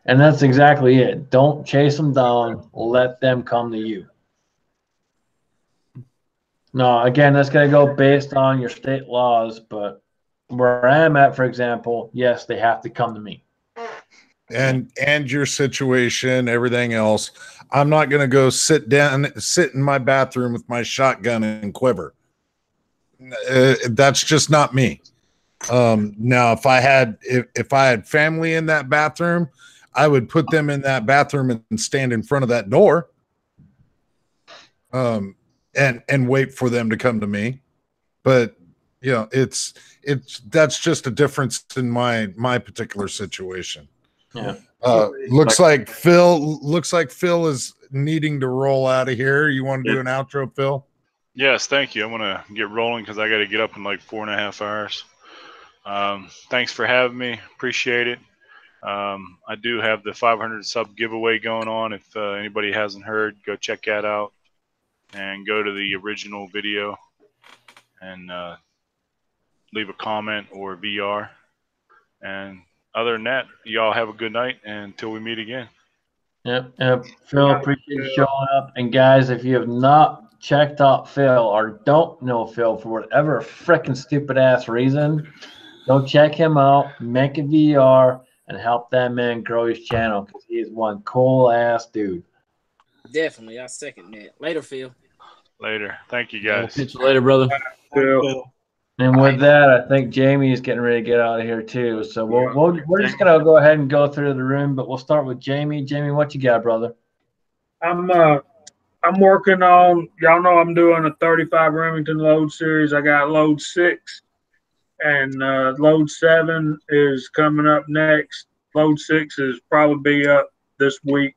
And that's exactly it. Don't chase them down. Let them come to you. No, again, that's going to go based on your state laws. But where I am at, for example, yes, they have to come to me. And your situation, everything else. I'm not going to go sit in my bathroom with my shotgun and quiver. That's just not me. Now, if I had family in that bathroom, I would put them in that bathroom and stand in front of that door, and wait for them to come to me. But you know, that's just a difference in my particular situation. Yeah. Looks like Phil is needing to roll out of here. You want to do an outro, Phil? Yes, thank you. I'm gonna get rolling because I got to get up in like 4.5 hours. Thanks for having me. Appreciate it. I do have the 500 sub giveaway going on. If anybody hasn't heard, go check that out and go to the original video and leave a comment or VR. And other than that, y'all have a good night until we meet again. Yep. Phil, appreciate you showing up. And guys, if you have not checked out Phil or don't know Phil for whatever freaking stupid ass reason, go check him out, make a VR, and help that man grow his channel because he is one cool ass dude. Definitely, I second that. Later, Phil. Later. Thank you, guys. Catch you later, brother. Phil. And with that, I think Jamie is getting ready to get out of here too. So we're just gonna go ahead and go through the room, but we'll start with Jamie. Jamie, what you got, brother? I'm working on. Y'all know I'm doing a 35 Remington load series. I got load 6, and load 7 is coming up next. Load 6 is probably be up this week.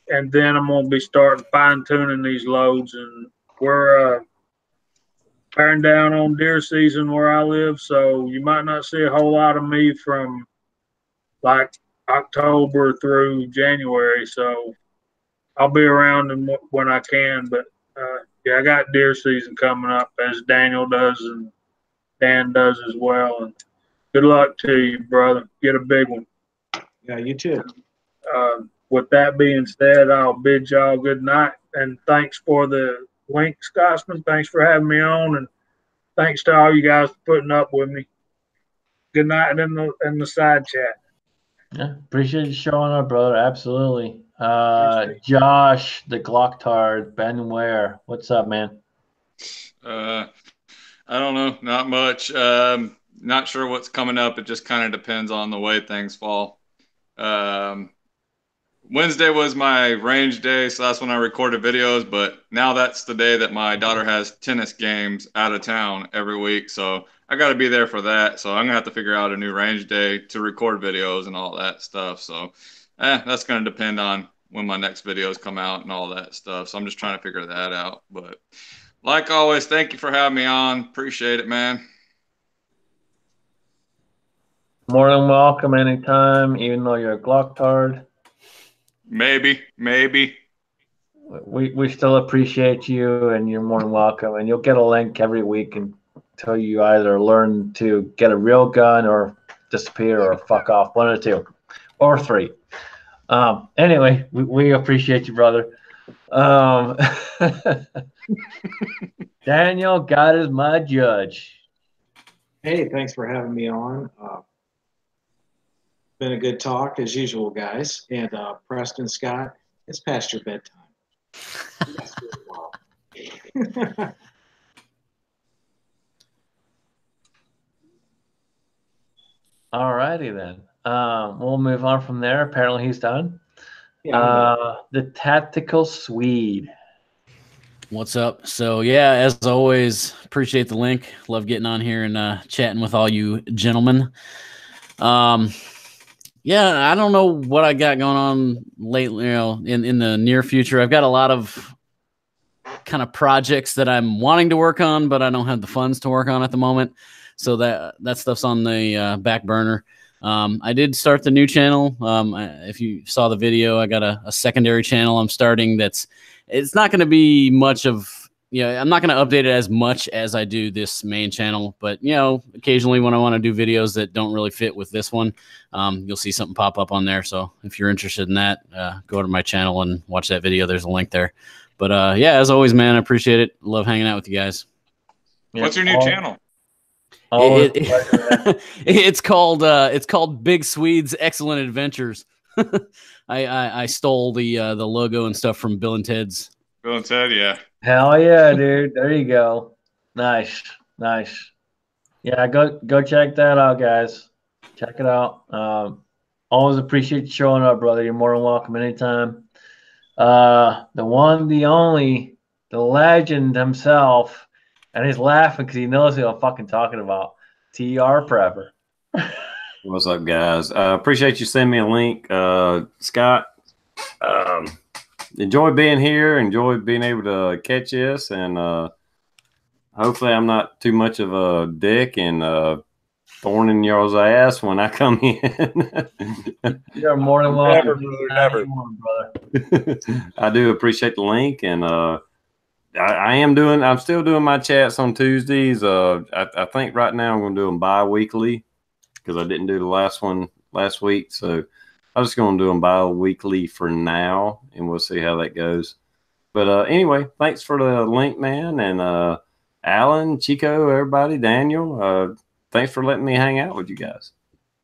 and then I'm gonna be starting fine tuning these loads, and we're bearing down on deer season where I live, so you might not see a whole lot of me from like October through January. So I'll be around when I can, but yeah, I got deer season coming up, as Daniel does and Dan does as well. And good luck to you, brother. Get a big one. Yeah, you too. With that being said, I'll bid y'all good night, and thanks for the link, Scotsman. Thanks for having me on, and thanks to all you guys for putting up with me. Good night in the side chat. Yeah, appreciate you showing up, brother. Absolutely. Josh, the Glocktard, Ben Ware. What's up, man? I don't know. Not much. Not sure what's coming up. It just kind of depends on the way things fall. Wednesday was my range day, so that's when I recorded videos. But now that's the day that my daughter has tennis games out of town every week. So I got to be there for that. So I'm going to have to figure out a new range day to record videos and all that stuff. So that's going to depend on when my next videos come out and all that stuff. So I'm just trying to figure that out. But like always, thank you for having me on. Appreciate it, man. More than welcome anytime, even though you're a Glocktard. Maybe. We still appreciate you, and you're more than welcome. And you'll get a link every week until you either learn to get a real gun or disappear or fuck off, one or two or three. Anyway, we appreciate you, brother. Daniel, God is my judge. Hey, thanks for having me on. Been a good talk as usual, guys. And Preston, Scott, it's past your bedtime. All righty then. We'll move on from there. Apparently he's done. Yeah, the Tactical Swede. What's up? So yeah, as always, appreciate the link. Love getting on here and chatting with all you gentlemen. Yeah, I don't know what I got going on lately, in the near future. I've got a lot of kind of projects that I'm wanting to work on, but I don't have the funds to work on at the moment. So that stuff's on the back burner. I did start the new channel. If you saw the video, I got a secondary channel I'm starting. It's not going to be much of, I'm not going to update it as much as I do this main channel, but occasionally when I want to do videos that don't really fit with this one, you'll see something pop up on there. So if you're interested in that, go to my channel and watch that video. There's a link there. But yeah, as always, man, I appreciate it. Love hanging out with you guys. What's your new channel? It's called Big Swede's Excellent Adventures. I stole the logo and stuff from Bill and Ted's. Bill and Ted, yeah. Hell yeah, dude. There you go. Nice. Yeah, go check that out, guys. Check it out. Always appreciate you showing up, brother. You're more than welcome anytime. The one, the only, the legend himself, and he's laughing because he knows who I'm fucking talking about. TR Prepper. What's up, guys? Appreciate you sending me a link, Scott. Enjoy being here. Enjoy being able to catch this, and hopefully I'm not too much of a dick and thorn in y'all's ass when I come in. You're more than welcome. Never. Brother. I do appreciate the link, and I'm still doing my chats on Tuesdays. I think right now I'm going to do them bi-weekly because I didn't do the last one last week. So I'm just going to do them bi-weekly for now, and we'll see how that goes. But anyway, thanks for the link, man. And Alan, Chico, everybody, Daniel, thanks for letting me hang out with you guys.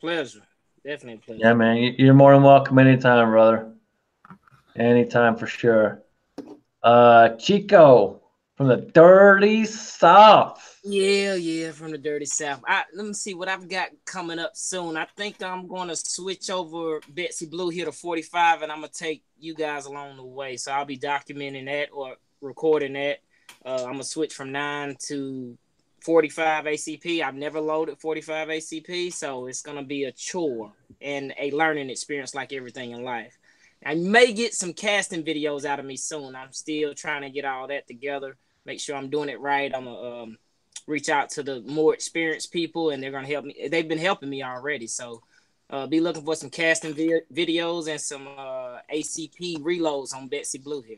Pleasure. Definitely pleasure. Yeah, man. You're more than welcome anytime, brother. Anytime for sure. Chico from the Dirty South. Yeah, from the Dirty South. Let me see what I've got coming up soon. I think I'm going to switch over Betsy Blue here to 45, and I'm going to take you guys along the way. So I'll be documenting that or recording that. I'm going to switch from 9 to 45 ACP. I've never loaded 45 ACP, so it's going to be a chore and a learning experience like everything in life. I may get some casting videos out of me soon. I'm still trying to get all that together, make sure I'm doing it right. I'm gonna reach out to the more experienced people, and they're gonna help me. They've been helping me already, so be looking for some casting videos and some ACP reloads on Betsy Blue here.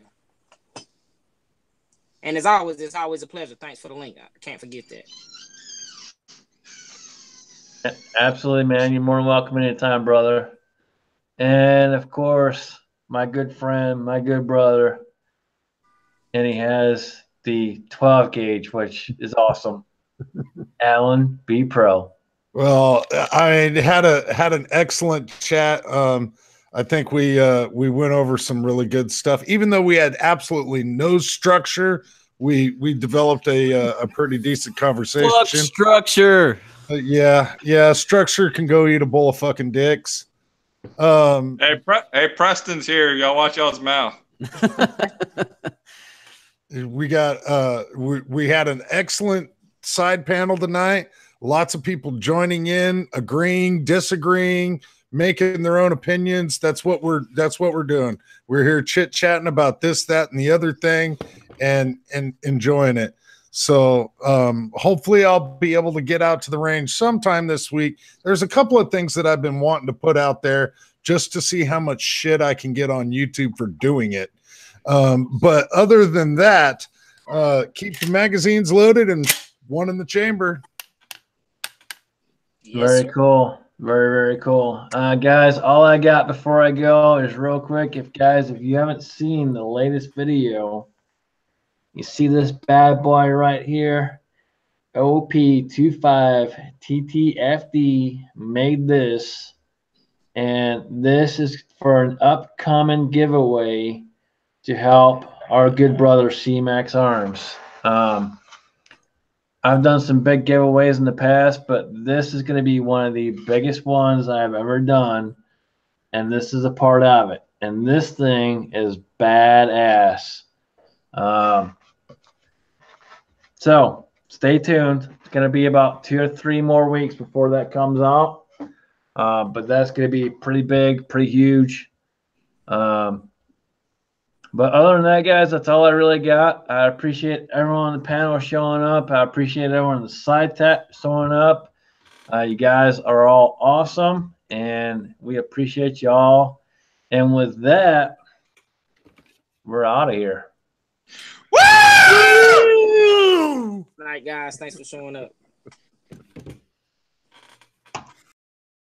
And as always, it's always a pleasure. Thanks for the link. I can't forget that. Absolutely, man. You're more than welcome anytime, brother. And of course, my good friend, my good brother, and he has the 12 gauge, which is awesome. Alan B. Pro. Well, I had an excellent chat. I think we went over some really good stuff. Even though we had absolutely no structure, we developed a pretty decent conversation. Fuck structure. Yeah. Structure can go eat a bowl of fucking dicks. Hey, Preston's here. Y'all watch y'all's mouth. We got we had an excellent side panel tonight. Lots of people joining in, agreeing, disagreeing, making their own opinions. That's what we're doing. We're here chit-chatting about this, that, and the other thing, and enjoying it. So hopefully I'll be able to get out to the range sometime this week. There's a couple of things that I've been wanting to put out there just to see how much shit I can get on YouTube for doing it. But other than that, keep the magazines loaded and one in the chamber. Yes, Very sir. cool. Very, very cool. Guys, all I got before I go is real quick. If you haven't seen the latest video, you see this bad boy right here, OP25TTFD made this, and this is for an upcoming giveaway to help our good brother C-Max Arms. I've done some big giveaways in the past, but this is going to be one of the biggest ones I've ever done, and this is a part of it. And this thing is badass. So stay tuned. It's going to be about 2 or 3 more weeks before that comes out, but that's going to be pretty big, pretty huge. But other than that, guys, that's all I really got. I appreciate everyone on the panel showing up. I appreciate everyone on the side chat showing up. You guys are all awesome, and we appreciate y'all. And with that, we're out of here. Good night, guys. Thanks for showing up.